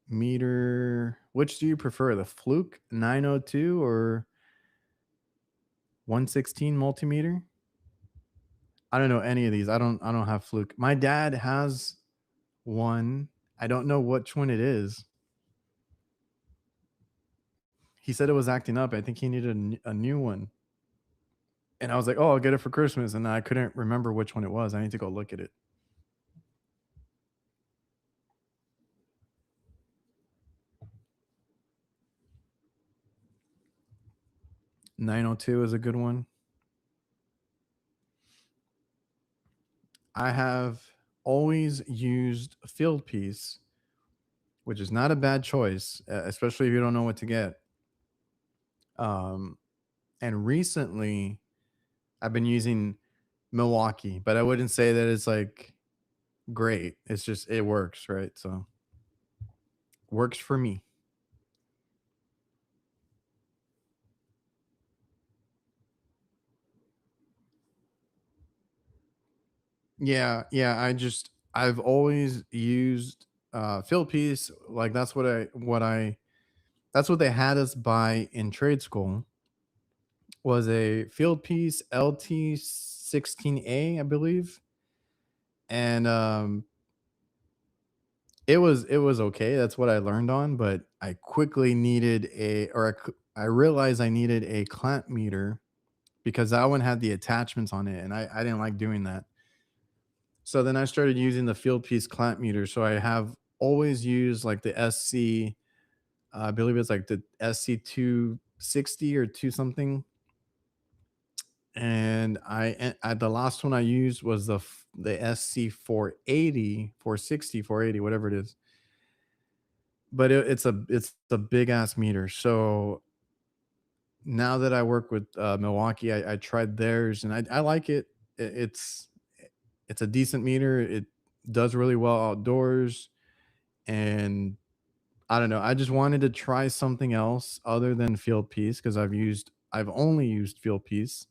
Meter. Which do you prefer, the Fluke 902 or 116 multimeter? I don't know any of these. I don't have Fluke. My dad has one. I don't know which one it is. He said it was acting up. I think he needed a new one. And I was like, "Oh, I'll get it for Christmas." And I couldn't remember which one it was. I need to go look at it. 902 is a good one. I have always used a field piece, which is not a bad choice, especially if you don't know what to get. Um, and recently, I've been using Milwaukee, but I wouldn't say that it's like great. It's just it works, right? So works for me. Yeah, yeah. I've always used field piece. Like that's what they had us buy in trade school was a field piece LT16A, I believe. And it was okay. That's what I learned on, but I quickly needed I realized I needed a clamp meter because that one had the attachments on it, and I didn't like doing that. So then I started using the field piece clamp meter. So I have always used like the SC, I believe it's like the SC 260 or two something. And the last one I used was the SC 480, 460, 480, whatever it is. But it's a big ass meter. So now that I work with Milwaukee, I tried theirs and I like it. It's a decent meter. It does really well outdoors, and I don't know. I just wanted to try something else other than field piece because I've only used field piece.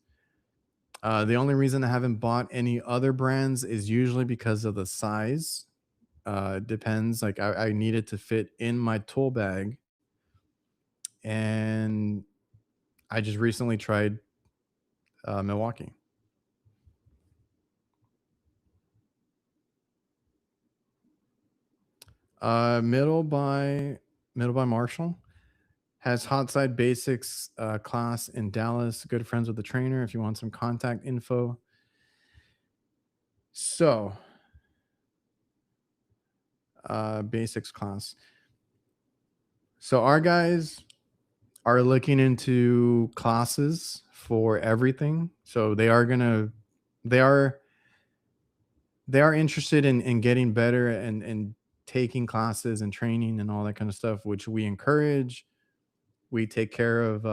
The only reason I haven't bought any other brands is usually because of the size. It depends. Like I need it to fit in my tool bag, and I just recently tried Milwaukee. Middle by Marshall has hot side basics class in Dallas. Good friends with the trainer. If you want some contact info, so basics class. So our guys are looking into classes for everything. So they are they are interested in getting better and taking classes and training and all that kind of stuff, which we encourage. We take care of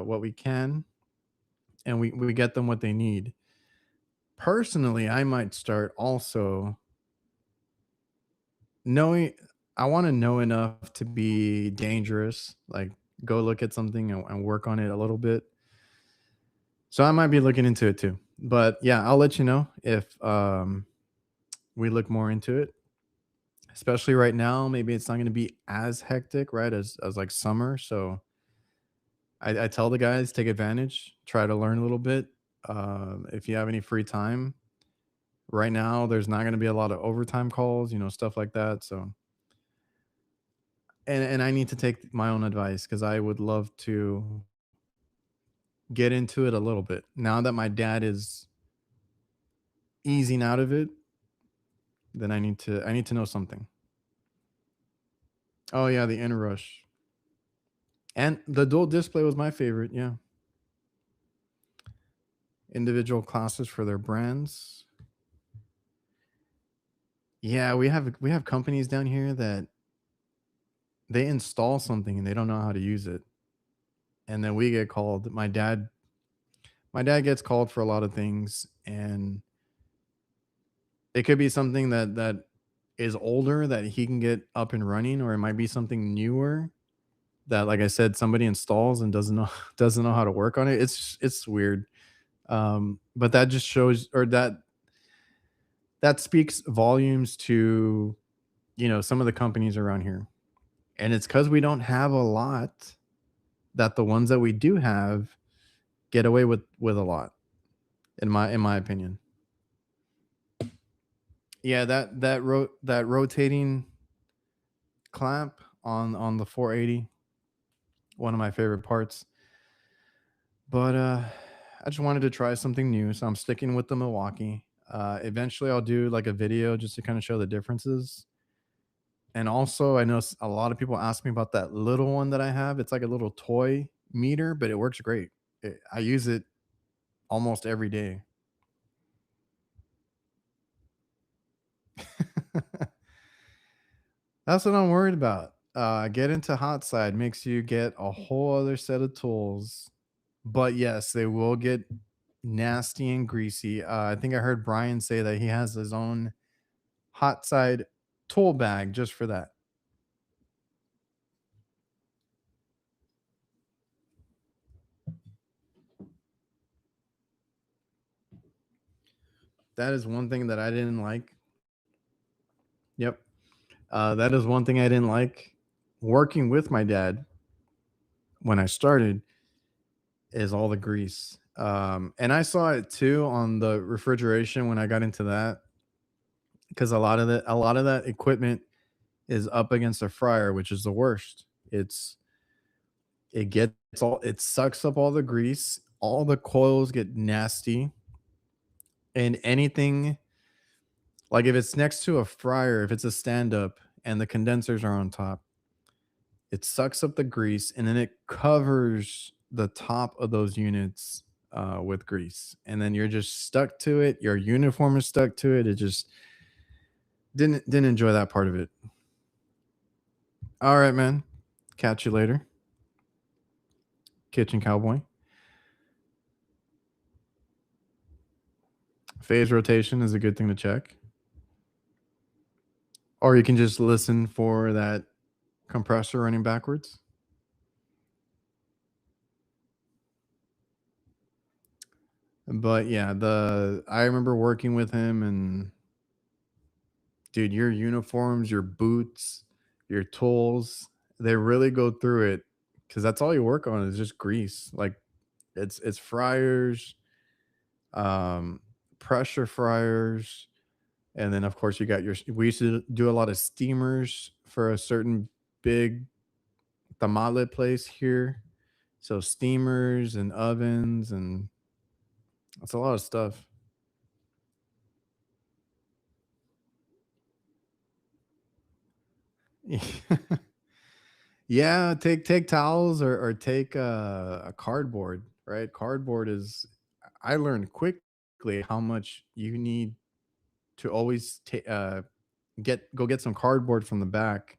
what we can, and we get them what they need. Personally, I might start also knowing. I want to know enough to be dangerous, like go look at something and work on it a little bit. So I might be looking into it too. But yeah, I'll let you know if we look more into it. especially right now. Maybe it's not going to be as hectic, right, as like summer. So I tell the guys take advantage, try to learn a little bit. If you have any free time, right now there's not going to be a lot of overtime calls, stuff like that. So and I need to take my own advice because I would love to get into it a little bit now that my dad is easing out of it. Then I need to know something. Oh yeah, the inrush and the dual display was my favorite. Yeah, individual classes for their brands. Yeah, we have companies down here that they install something and they don't know how to use it, and then we get called. My dad gets called for a lot of things, and it could be something that is older that he can get up and running, or it might be something newer that, like I said, somebody installs and doesn't know doesn't know how to work on it. It's weird. But that just shows, or that speaks volumes to some of the companies around here, and it's because we don't have a lot that the ones that we do have get away with a lot, in my opinion. Yeah, that rotating clamp on the 480, one of my favorite parts. But I just wanted to try something new, so I'm sticking with the Milwaukee. Eventually, I'll do like a video just to kind of show the differences. And also, I know a lot of people ask me about that little one that I have. It's like a little toy meter, but it works great. I use it almost every day. That's what I'm worried about. Get into hot side makes you get a whole other set of tools. But yes, they will get nasty and greasy. I think I heard Brian say that he has his own hot side tool bag just for that. That is one thing that I didn't like. Yep. That is one thing I didn't like working with my dad when I started is all the grease. And I saw it too on the refrigeration when I got into that because a lot of that equipment is up against a fryer, which is the worst. It sucks up all the grease, all the coils get nasty, and anything like if it's next to a fryer, if it's a stand up and the condensers are on top, it sucks up the grease and then it covers the top of those units with grease. And then you're just stuck to it. Your uniform is stuck to it. It just didn't enjoy that part of it. All right, man. Catch you later. Kitchen Cowboy. Phase rotation is a good thing to check. Or you can just listen for that compressor running backwards. But yeah, the I remember working with him, and dude, your uniforms, your boots, your tools, they really go through it because that's all you work on is just grease. Like it's fryers, um, pressure fryers, and then of course you got your. We used to do a lot of steamers for a certain big tamale place here. So steamers and ovens, and that's a lot of stuff. Yeah, take towels or take a cardboard, right? Cardboard is I learned quickly how much you need to always get some cardboard from the back.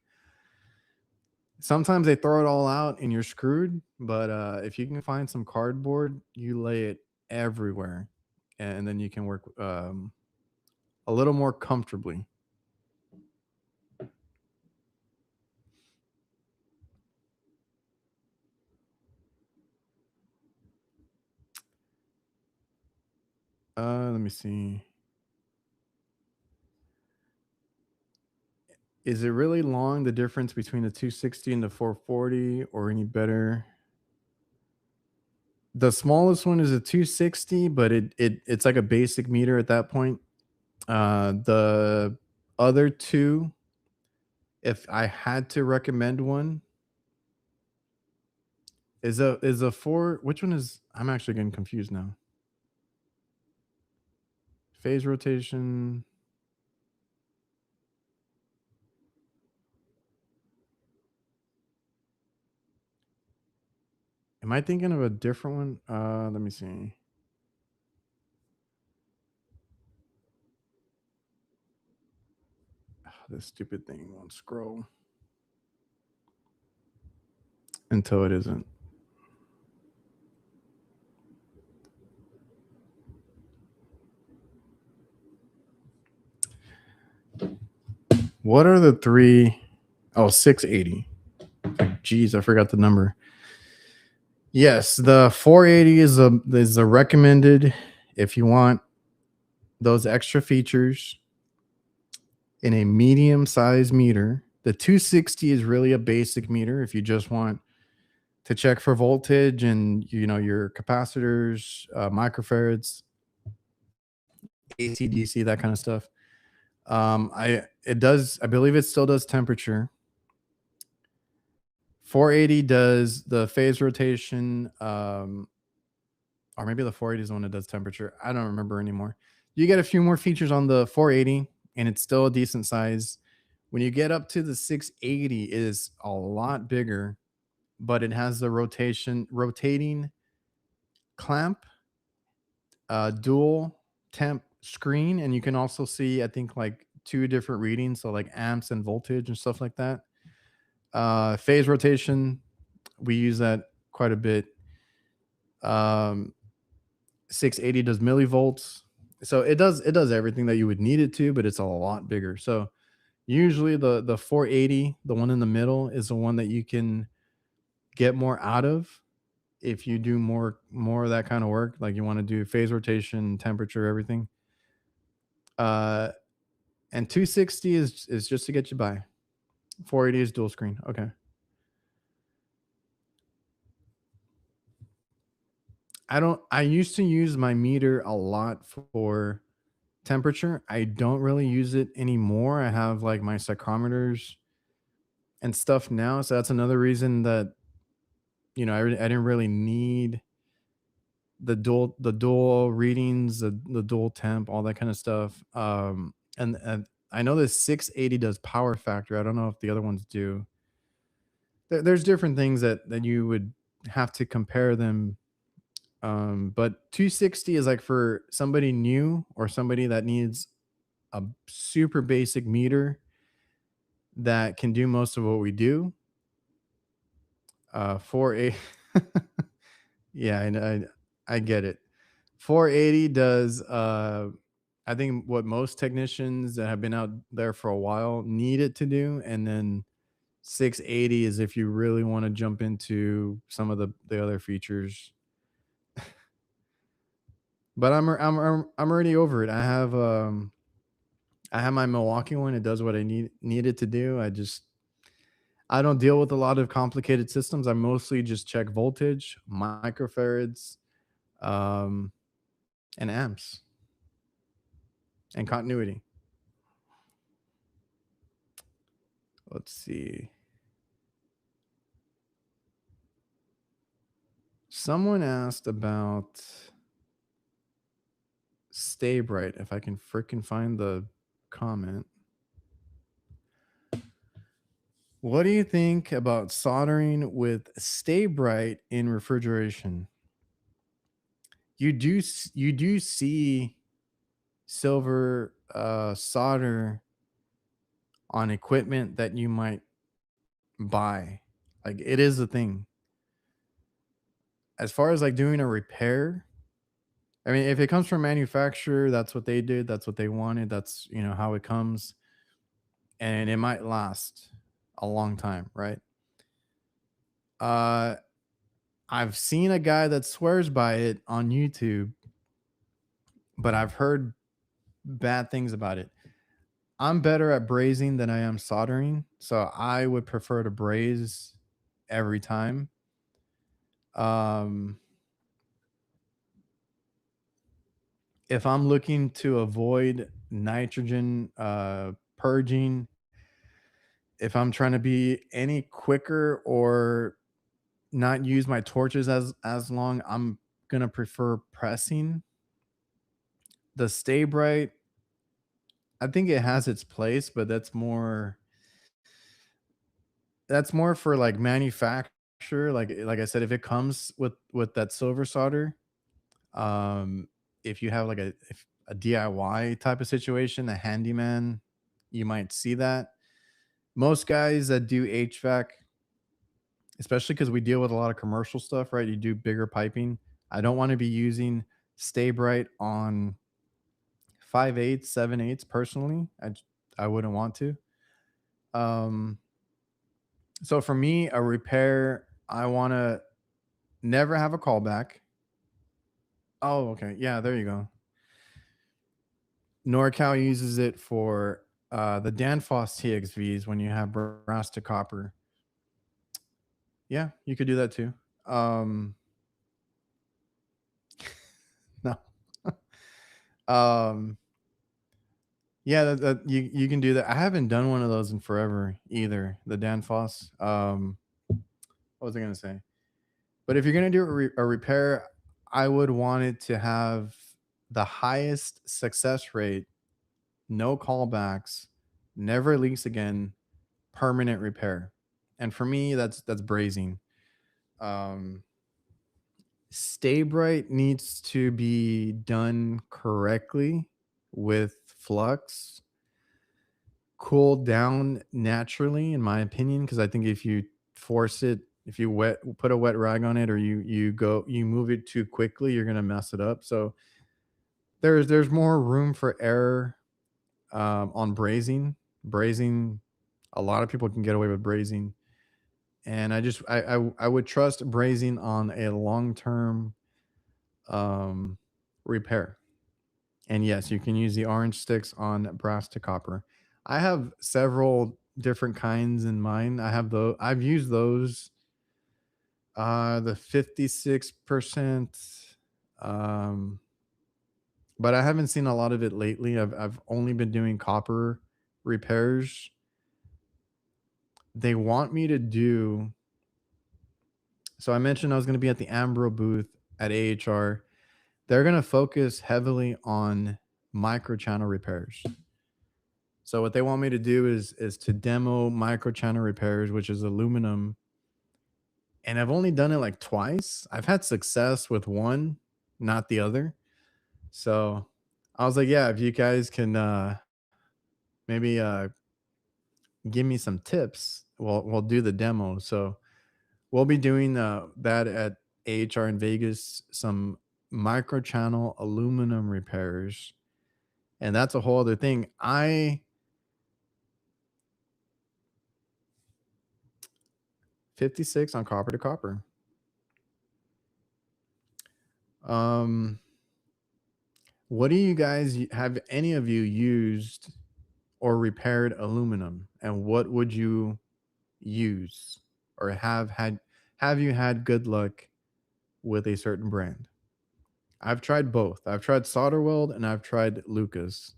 Sometimes they throw it all out and you're screwed, but if you can find some cardboard, you lay it everywhere, and then you can work a little more comfortably. Let me see. Is it really long, the difference between the 260 and the 440, or any better? The smallest one is a 260, but it's like a basic meter at that point. The other two, if I had to recommend one, is a four. Which one is? I'm actually getting confused now. Phase rotation. Am I thinking of a different one? Let me see. This stupid thing won't scroll until it isn't. What are the three? Oh, 680. Geez, I forgot the number. Yes, the 480 is a recommended if you want those extra features in a medium size meter. The 260 is really a basic meter if you just want to check for voltage and your capacitors, microfarads, AC, DC, that kind of stuff. I believe it still does temperature. 480 does the phase rotation, or maybe the 480 is the one that does temperature. I don't remember anymore. You get a few more features on the 480, and it's still a decent size. When you get up to the 680, it is a lot bigger, but it has the rotating clamp, dual temp screen, and you can also see, I think, like two different readings, so like amps and voltage and stuff like that. Phase rotation, we use that quite a bit. 680 does millivolts, so it does everything that you would need it to, but it's a lot bigger. So usually the 480, the one in the middle, is the one that you can get more out of if you do more of that kind of work, like you want to do phase rotation, temperature, everything. uh and 260 is just to get you by. 480 is dual screen. Okay. I used to use my meter a lot for temperature. I don't really use it anymore. I have like my psychrometers and stuff now, so that's another reason that I didn't really need the dual readings, the dual temp, all that kind of stuff. And I know this 680 does power factor. I don't know if the other ones do. There's different things that you would have to compare them. But 260 is like for somebody new or somebody that needs a super basic meter that can do most of what we do. 480. Yeah, I get it. 480 does I think what most technicians that have been out there for a while need it to do, and then 680 is if you really want to jump into some of the other features. But I'm already over it. I have my Milwaukee one. It does what I need it to do. I don't deal with a lot of complicated systems. I mostly just check voltage, microfarads, um, and amps and continuity. Let's see. Someone asked about Stay Bright. If I can freaking find the comment. What do you think about soldering with Stay Bright in refrigeration? You do see silver solder on equipment that you might buy. Like, it is a thing. As far as like doing a repair, I mean, if it comes from manufacturer, that's what they did, that's what they wanted, that's how it comes, and it might last a long time, right? Uh I've seen a guy that swears by it on YouTube, but I've heard bad things about it. I'm better at brazing than I am soldering, so I would prefer to braze every time. Um, if I'm looking to avoid nitrogen purging, if I'm trying to be any quicker or not use my torches as long, I'm gonna prefer pressing. The stay bright, I think it has its place, but that's more for like manufacture. Like I said, if it comes with that silver solder, um, if you have like a DIY type of situation, a handyman, you might see that. Most guys that do HVAC, especially because we deal with a lot of commercial stuff, right? You do bigger piping. I don't want to be using Stay Bright on 5/8, 7/8 personally. I wouldn't want to. Um, so for me, a repair, I want to never have a callback. Oh, okay. Yeah, there you go. NorCal uses it for the Danfoss TXVs when you have brass to copper. Yeah, you could do that too. No. um, yeah, you can do that. I haven't done one of those in forever either. The Danfoss. What was I gonna say? But if you're gonna do a repair, I would want it to have the highest success rate, no callbacks, never leaks again, permanent repair. And for me, that's brazing. Um, Stay Bright needs to be done correctly with flux, cooled down naturally, in my opinion. Because I think if you force it, if you put a wet rag on it, or you move it too quickly, you're gonna mess it up. So there's more room for error on brazing. Brazing, a lot of people can get away with brazing, and I would trust brazing on a long term um, repair. And yes, you can use the orange sticks on brass to copper. I have several different kinds in mind. I've used those the 56%, um but I haven't seen a lot of it lately. I've only been doing copper repairs. They want me to do, so I mentioned I was going to be at the Ambro booth at AHR. They're going to focus heavily on microchannel repairs. So what they want me to do is to demo microchannel repairs, which is aluminum. And I've only done it like twice. I've had success with one, not the other. So I was like, yeah, if you guys can maybe give me some tips, we'll do the demo. So we'll be doing that at AHR in Vegas, some microchannel aluminum repairs. And that's a whole other thing. 56 on copper to copper. Um, what do you guys have any of you used or repaired aluminum, and what would you use, or have you had good luck with a certain brand? I've tried both. I've tried Solder Weld and I've tried Lucas.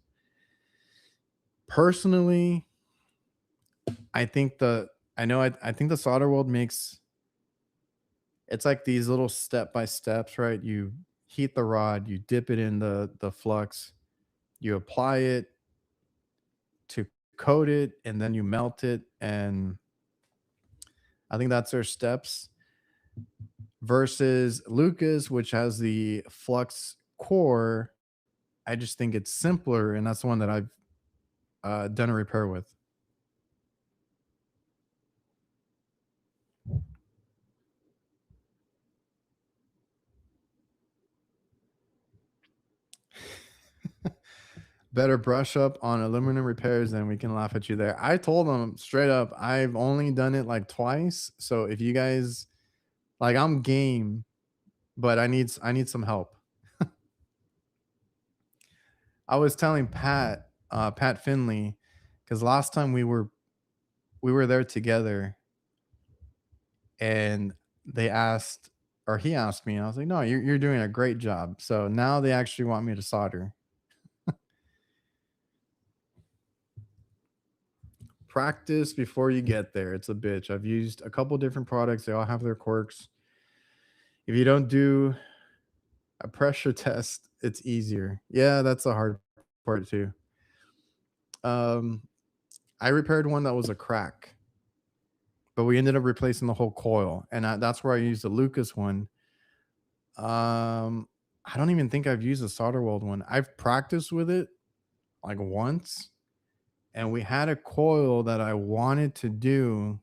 Personally, I think the I think the Solder Weld makes, it's like these little step by steps, right? You heat the rod, you dip it in the flux, you apply it to coat it, and then you melt it. And I think that's their steps. Versus Lucas, which has the flux core. I just think it's simpler, and that's the one that I've done a repair with. Better brush up on aluminum repairs, and we can laugh at you there. I told them straight up, I've only done it like twice. So if you guys like, I'm game, but I need some help. I was telling Pat Finley, because last time we were there together, and they asked, or he asked me, and I was like, "No, you're doing a great job." So now they actually want me to solder. Practice before you get there. It's a bitch. I've used a couple different products. They all have their quirks. If you don't do a pressure test, it's easier. Yeah, that's the hard part too. Um, I repaired one that was a crack, but we ended up replacing the whole coil, and that's where I used the Lucas one. Um, I don't even think I've used a solder weld one. I've practiced with it like once, and we had a coil that I wanted to do,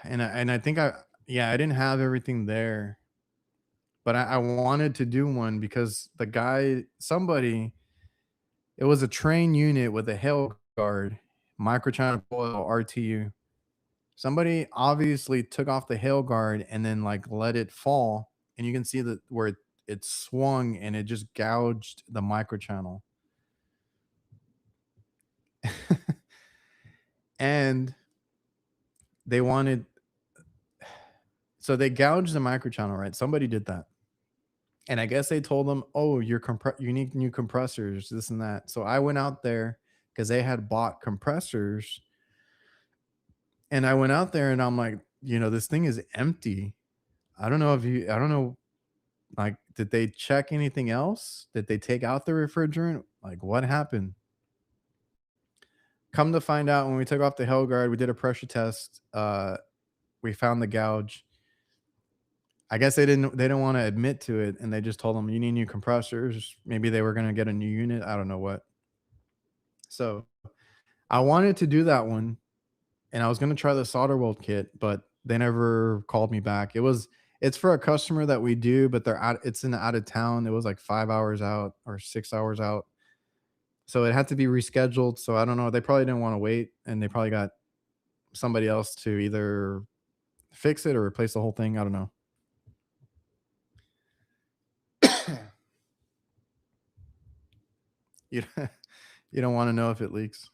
and I think yeah, I didn't have everything there, but I wanted to do one because the guy, somebody, it was a train unit with a hail guard, microchannel coil RTU. Somebody obviously took off the hail guard and then like let it fall, and you can see that where it swung and it just gouged the microchannel. And they wanted, so they gouged the microchannel, right? Somebody did that. And I guess they told them, "Oh, you need new compressors, this and that." So I went out there because they had bought compressors, and I went out there and I'm like, this thing is empty. I don't know, like, did they check anything else? Did they take out the refrigerant? Like, what happened? Come to find out, when we took off the hell guard, we did a pressure test. We found the gouge. I guess they didn't want to admit to it, and they just told them, you need new compressors. Maybe they were gonna get a new unit. I don't know what. So I wanted to do that one, and I was gonna try the solder weld kit, but they never called me back. It's for a customer that we do, but it's in out of town. It was like 5 hours out or 6 hours out. So it had to be rescheduled. So I don't know. They probably didn't want to wait, and they probably got somebody else to either fix it or replace the whole thing. I don't know. You you don't want to know if it leaks.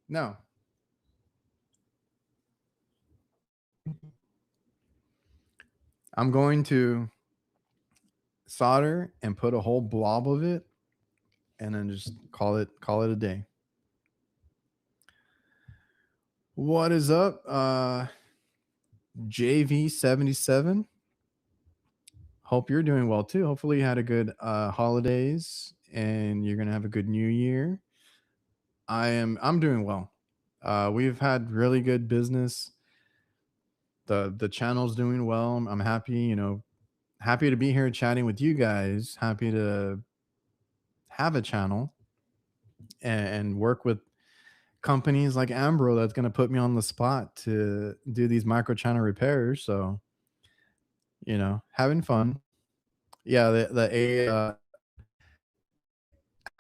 No. I'm going to solder and put a whole blob of it, and then just call it a day. What is up? JV77. Hope you're doing well too. Hopefully you had a good holidays and you're gonna have a good new year. I'm doing well. We've had really good business. The channel's doing well. I'm happy, happy to be here chatting with you guys. Happy to have a channel and work with companies like Ambro that's gonna put me on the spot to do these micro channel repairs. So, having fun. Yeah, the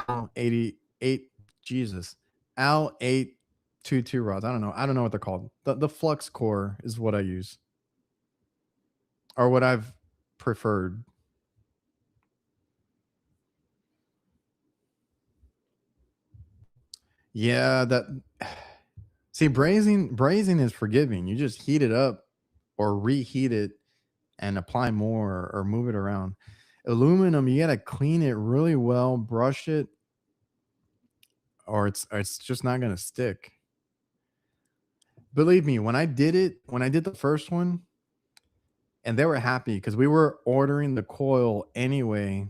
Al 88, Jesus, Al 822 rods. I don't know what they're called. The flux core is what I use, or what I've preferred. Yeah, that see, brazing is forgiving. You just heat it up or reheat it and apply more or move it around. Aluminum, you gotta clean it really well, brush it, or it's just not gonna stick. Believe me, when I did the first one, and they were happy because we were ordering the coil anyway,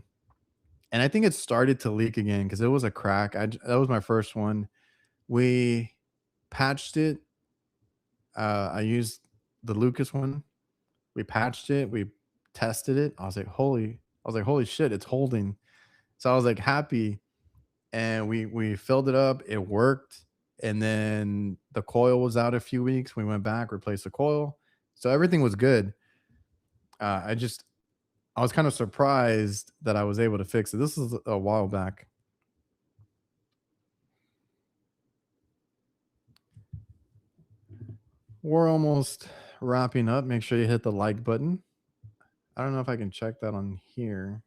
and I think it started to leak again because it was a crack. That was my first one. We patched it. I used the Lucas one. We patched it. We tested it. I was like, holy shit, it's holding. So I was like happy, and we filled it up. It worked, and then the coil was out a few weeks. We went back, replaced the coil, so everything was good. I was kind of surprised that I was able to fix it. This is a while back. We're almost wrapping up. Make sure you hit the like button. I don't know if I can check that on here.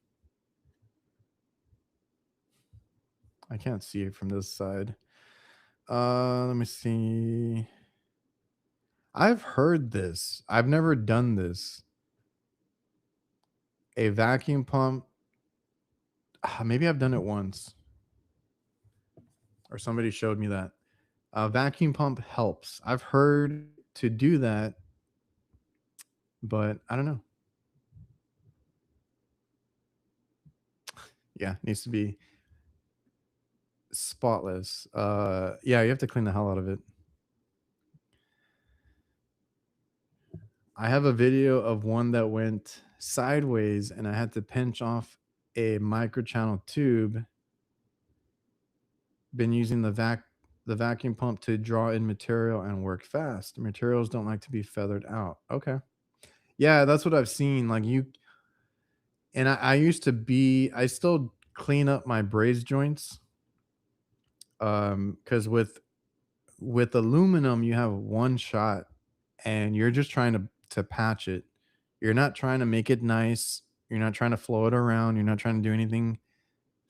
I can't see it from this side. Let me see. I've heard this. I've never done this. A vacuum pump. Maybe I've done it once, or somebody showed me that. A vacuum pump helps. I've heard to do that, but I don't know. Yeah, needs to be spotless. Yeah, you have to clean the hell out of it. I have a video of one that went sideways and I had to pinch off a microchannel tube. Been using the vacuum pump to draw in material and work fast. Materials don't like to be feathered out. Okay. Yeah, that's what I've seen. Like you and I used to be I still clean up my braze joints. Because with aluminum you have one shot and you're just trying to patch it. You're not trying to make it nice. You're not trying to flow it around. You're not trying to do anything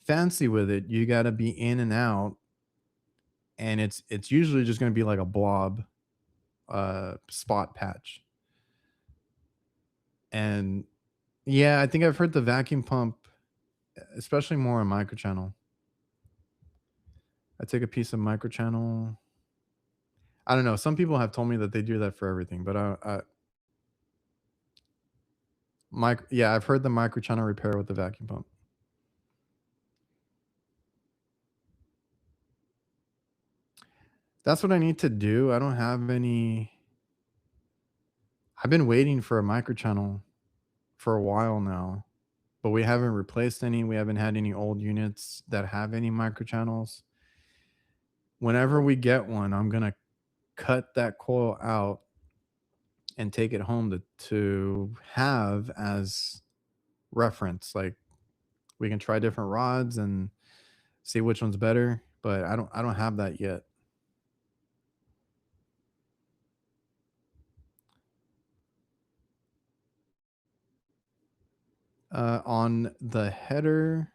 fancy with it. You got to be in and out, and it's usually just going to be like a blob spot patch. And yeah, I think I've heard the vacuum pump, especially more on microchannel. I take a piece of microchannel. I don't know. Some people have told me that they do that for everything, but yeah, I've heard the microchannel repair with the vacuum pump. That's what I need to do. I don't have any. I've been waiting for a microchannel for a while now, but we haven't replaced any. We haven't had any old units that have any microchannels. Whenever we get one, I'm gonna cut that coil out and take it home to have as reference. Like we can try different rods and see which one's better, but I don't have that yet. On the header,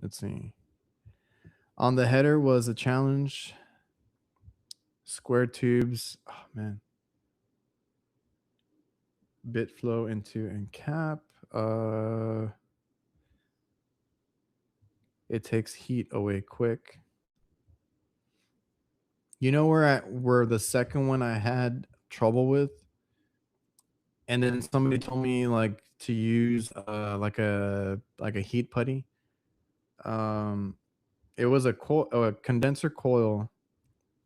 let's see. On the header was a challenge. Square tubes. Oh man. Bit flow into and cap. It takes heat away quick. You know where the second one I had trouble with, and then somebody told me like to use like a heat putty. Um, it was a condenser coil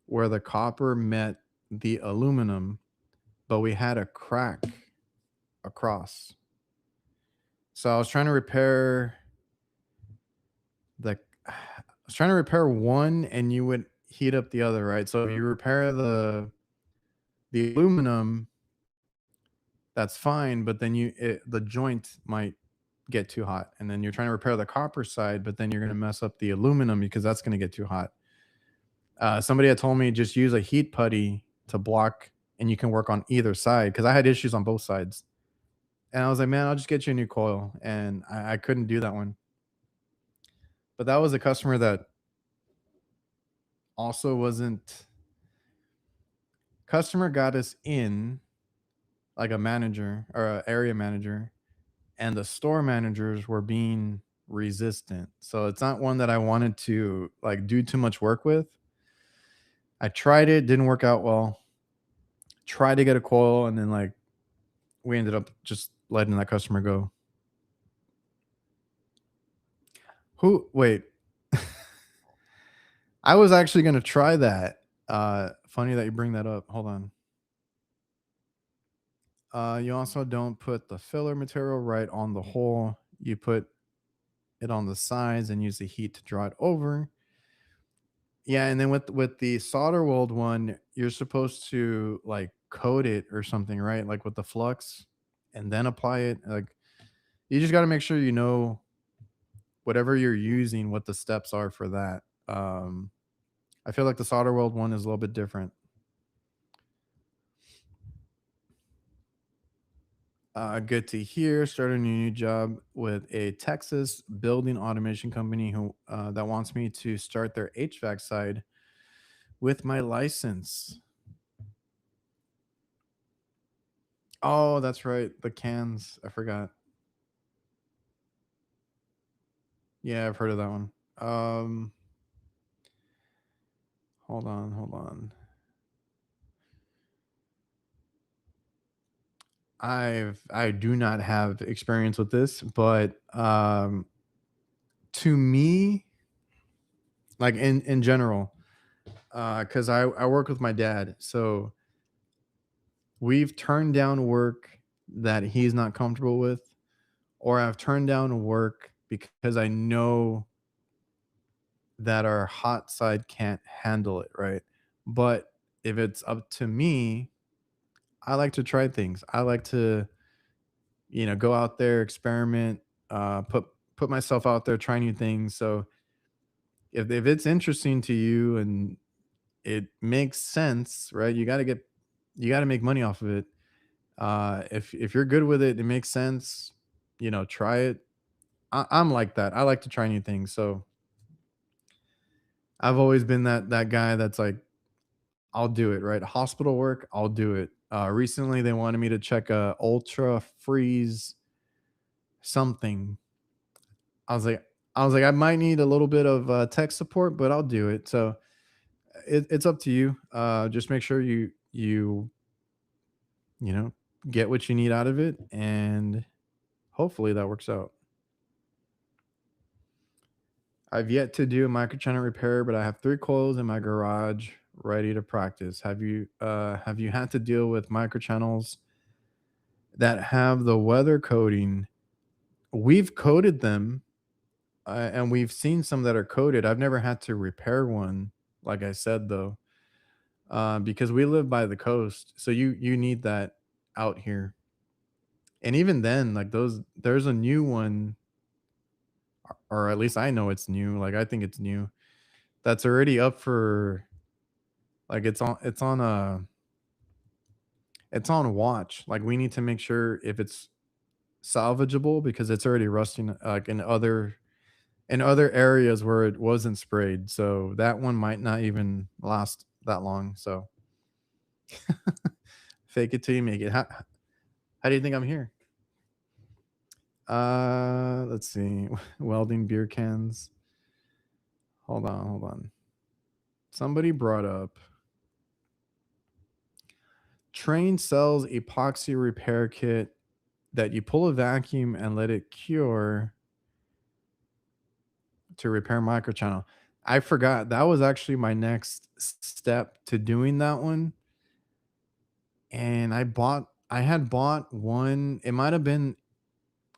where the copper met the aluminum, but we had a crack across. So I was trying to repair the I was trying to repair one and you would heat up the other, right? So if you repair the aluminum, that's fine, but then the joint might get too hot. And then you're trying to repair the copper side, but then you're going to mess up the aluminum because that's going to get too hot. Somebody had told me just use a heat putty to block and you can work on either side because I had issues on both sides. And I was like, man, I'll just get you a new coil. And I couldn't do that one. But that was a customer that also wasn't customer got us in like a manager or an area manager, and the store managers were being resistant. So it's not one that I wanted to like do too much work with. I tried it, didn't work out well. Tried to get a coil, and then like we ended up just letting that customer go. Who wait. I was actually gonna try that. Funny that you bring that up. Hold on. You also don't put the filler material right on the hole. You put it on the sides and use the heat to draw it over. Yeah, and then with the solder weld one, you're supposed to like coat it or something, right? Like with the flux, and then apply it. Like you just got to make sure you know whatever you're using, what the steps are for that. I feel like the solder weld one is a little bit different. Good to hear. Starting a new job with a Texas building automation company who that wants me to start their HVAC side with my license. Oh, that's right. The cans. I forgot. Yeah, I've heard of that one. Um, hold on, hold on. I do not have experience with this, but to me, like in general, because I work with my dad, so we've turned down work that he's not comfortable with, or I've turned down work because I know that our hot side can't handle it, right? But if it's up to me, I like to try things. I like to, go out there, experiment, put myself out there, try new things. So if it's interesting to you and it makes sense, right? You got to make money off of it. If you're good with it, it makes sense. Try it. I'm like that. I like to try new things. So I've always been that guy that's like, I'll do it. Right, hospital work, I'll do it. Recently, they wanted me to check a ultra freeze something. I was like, I might need a little bit of tech support, but I'll do it. So it's up to you. Just make sure you know get what you need out of it, and hopefully that works out. I've yet to do a microchannel repair, but I have 3 coils in my garage ready to practice. Have you had to deal with microchannels that have the weather coating? We've coated them, and we've seen some that are coated. I've never had to repair one, like I said though, because we live by the coast, so you need that out here. And even then, like there's a new one, or at least I know it's new. Like I think it's new. That's already up for like it's on watch. Like we need to make sure if it's salvageable because it's already rusting like in other areas where it wasn't sprayed. So that one might not even last that long. So fake it till you make it. How do you think I'm here? Let's see. Welding beer cans. Hold on, hold on. Somebody brought up Train sells epoxy repair kit that you pull a vacuum and let it cure to repair microchannel. I forgot that was actually my next step to doing that one. And I had bought one. It might have been,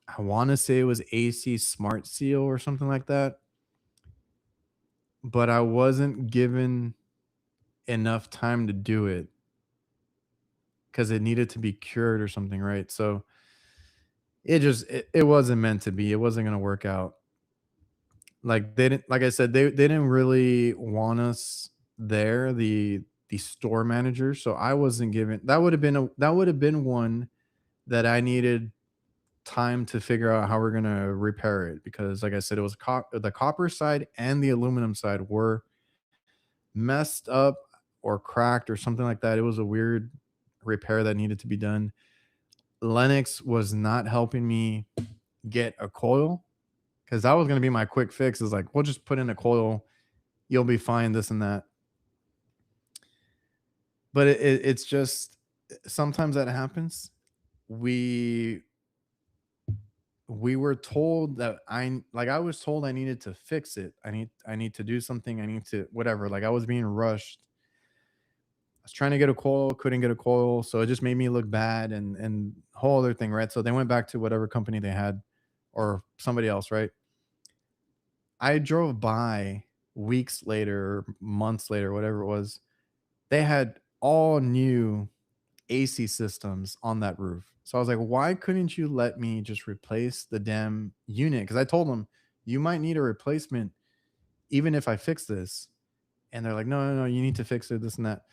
I want to say it was AC Smart Seal or something like that, but I wasn't given enough time to do it because it needed to be cured or something, right? So it wasn't meant to be. It wasn't gonna work out. Like they didn't, like I said, they didn't really want us there, the store manager. So I wasn't given, that would have been one that I needed time to figure out how we're gonna repair it, because like I said, it was the copper side and the aluminum side were messed up or cracked or something like that. It was a weird repair that needed to be done. Lennox was not helping me get a coil because that was gonna be my quick fix. Is like, we'll just put in a coil, you'll be fine, this and that. But it's just sometimes that happens. We we were told that I was told I needed to fix it. I need to do something. I need to whatever. Like I was being rushed. I was trying to get a coil, couldn't get a coil, so it just made me look bad and whole other thing, right? So they went back to whatever company they had or somebody else, right? I drove by weeks later, months later, whatever it was. They had all new AC systems on that roof. So I was like, why couldn't you let me just replace the damn unit? Because I told them you might need a replacement even if I fix this. And they're like, no, no, no, you need to fix it, this and that.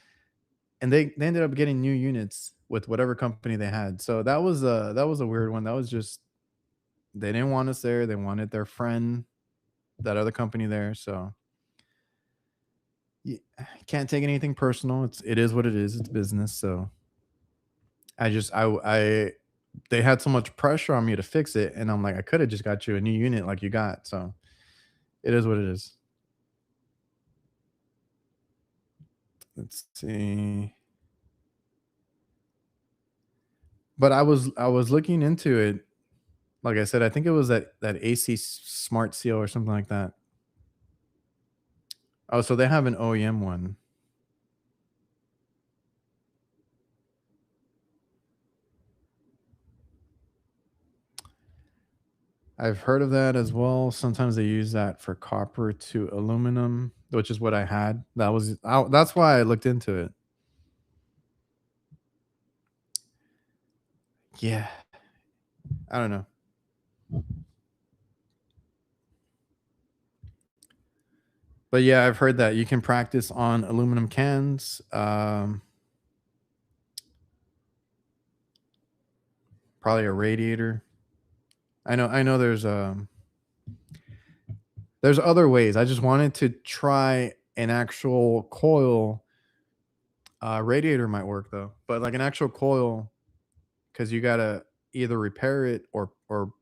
And they ended up getting new units. with whatever company they had. So that was a weird one. That was just they didn't want us there. They wanted their friend, that other company there. So you can't take anything personal. It is what it is. It's business. So I they had so much pressure on me to fix it, and I'm like, I could have just got you a new unit like you got. So it is what it is. Let's see. But I was looking into it. Like I said, I think it was that AC Smart Seal or something like that. Oh, so they have an OEM one. I've heard of that as well. Sometimes they use that for copper to aluminum, which is what I had. That's why I looked into it. Yeah, I don't know. But yeah, I've heard that you can practice on aluminum cans. Probably a radiator. I know there's other ways. I just wanted to try an actual coil. Radiator might work though, but like an actual coil, because you gotta either repair it or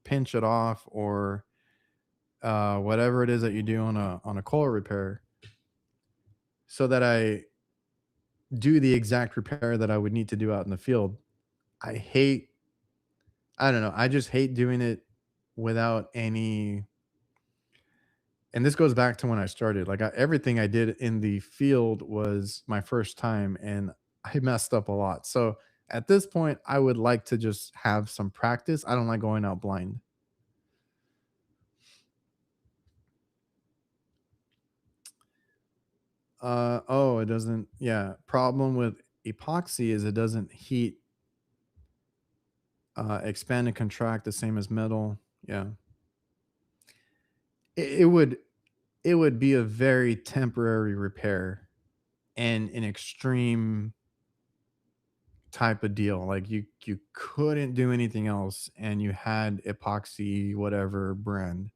pinch it off, or whatever it is that you do on a coil repair, so that I do the exact repair that I would need to do out in the field. I hate I don't know, I just hate doing it without any, and this goes back to when I started. Like everything I did in the field was my first time, and I messed up a lot. So at this point, I would like to just have some practice. I don't like going out blind. Oh, it doesn't. Yeah, problem with epoxy is it doesn't heat, expand and contract the same as metal. Yeah, it would be a very temporary repair and an extreme type of deal. Like you couldn't do anything else, and you had epoxy whatever brand.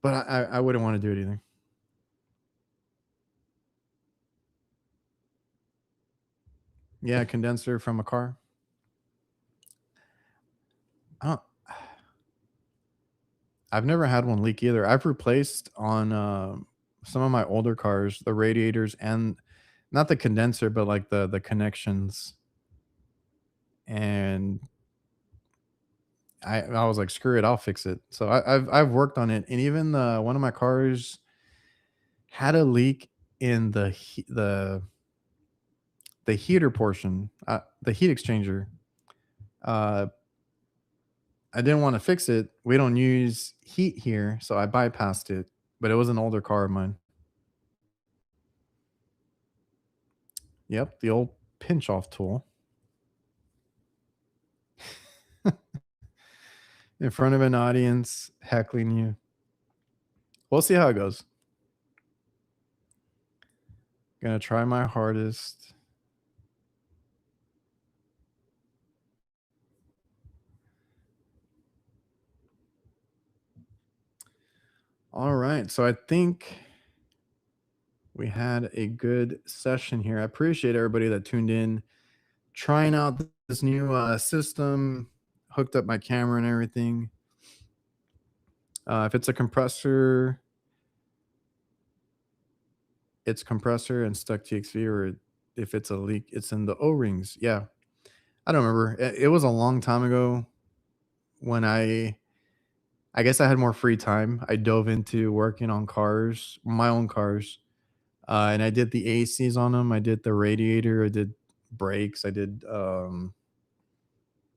But I wouldn't want to do it either. Yeah, condenser from a car. I don't, I've never had one leak either. I've replaced on some of my older cars the radiators, and not the condenser, but like the connections. And I was like, screw it, I'll fix it. So I've worked on it, and even one of my cars had a leak in the heater portion, the heat exchanger. Uh, I didn't want to fix it. We don't use heat here, so I bypassed it. But it was an older car of mine. Yep, the old pinch off tool in front of an audience heckling you. We'll see how it goes. Gonna try my hardest. All right, so I think we had a good session here. I appreciate everybody that tuned in, trying out this new system, hooked up my camera and everything. If it's a compressor, it's compressor and stuck TXV, or if it's a leak, it's in the O rings. Yeah, I don't remember. It was a long time ago when I guess I had more free time. I dove into working on cars, my own cars, and I did the ACs on them. I did the radiator. I did brakes. I did. I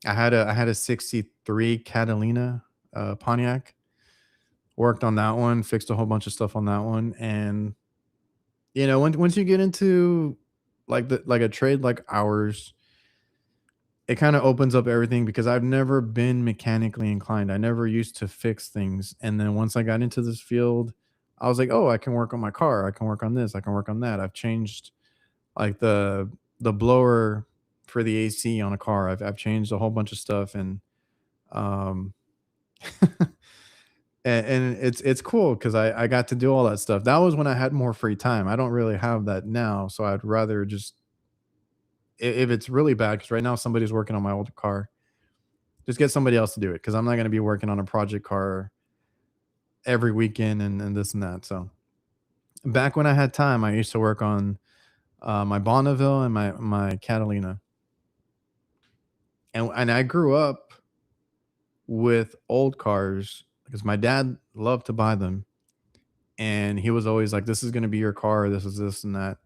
had a '63 Catalina Pontiac. Worked on that one. Fixed a whole bunch of stuff on that one, and once you get into like a trade like ours, it kind of opens up everything, because I've never been mechanically inclined. I never used to fix things. And then once I got into this field, I was like, oh, I can work on my car. I can work on this. I can work on that. I've changed like the blower for the AC on a car. I've changed a whole bunch of stuff, and um and it's cool because I got to do all that stuff. That was when I had more free time. I don't really have that now, so I'd rather just, if it's really bad, because right now somebody's working on my old car, just get somebody else to do it because I'm not going to be working on a project car every weekend and this and that. So back when I had time, I used to work on my Bonneville and my Catalina, and I grew up with old cars because my dad loved to buy them, and he was always like, "This is going to be your car. This is this and that."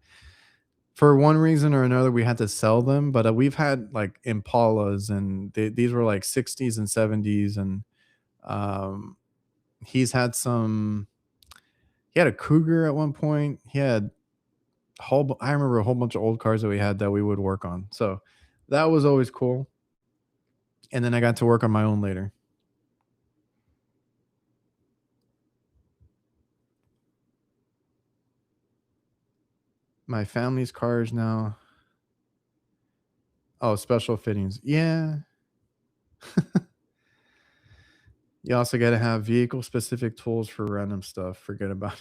For one reason or another, we had to sell them, but we've had like Impalas, and these were like 60s and 70s, and um, he's had some. He had a Cougar at one point. He had I remember a whole bunch of old cars that we had that we would work on. So that was always cool. And then I got to work on my own later. My family's cars now. Oh, special fittings. Yeah. You also got to have vehicle specific tools for random stuff. Forget about it.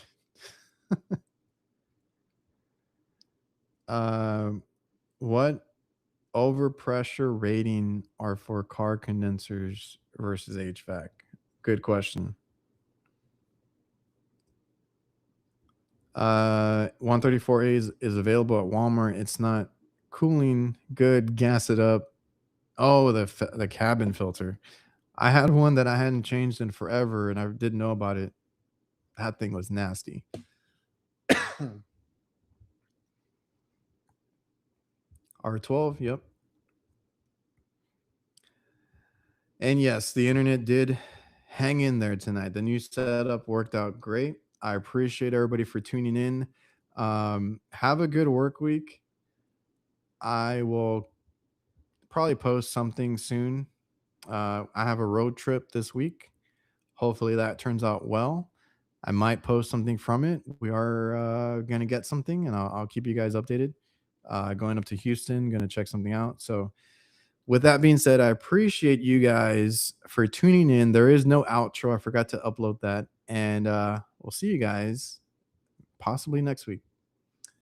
Um, what overpressure rating are for car condensers versus HVAC? Good question. 134A is available at Walmart. It's not cooling good. Gas it up. Oh, the cabin filter. I had one that I hadn't changed in forever, and I didn't know about it. That thing was nasty. R12, yep. And yes, the internet did hang in there tonight. The new setup worked out great. I appreciate everybody for tuning in. Have a good work week. I will probably post something soon. I have a road trip this week. Hopefully that turns out well. I might post something from it. We are going to get something, and I'll keep you guys updated. Going up to Houston, going to check something out. So, with that being said, I appreciate you guys for tuning in. There is no outro. I forgot to upload that. And we'll see you guys possibly next week.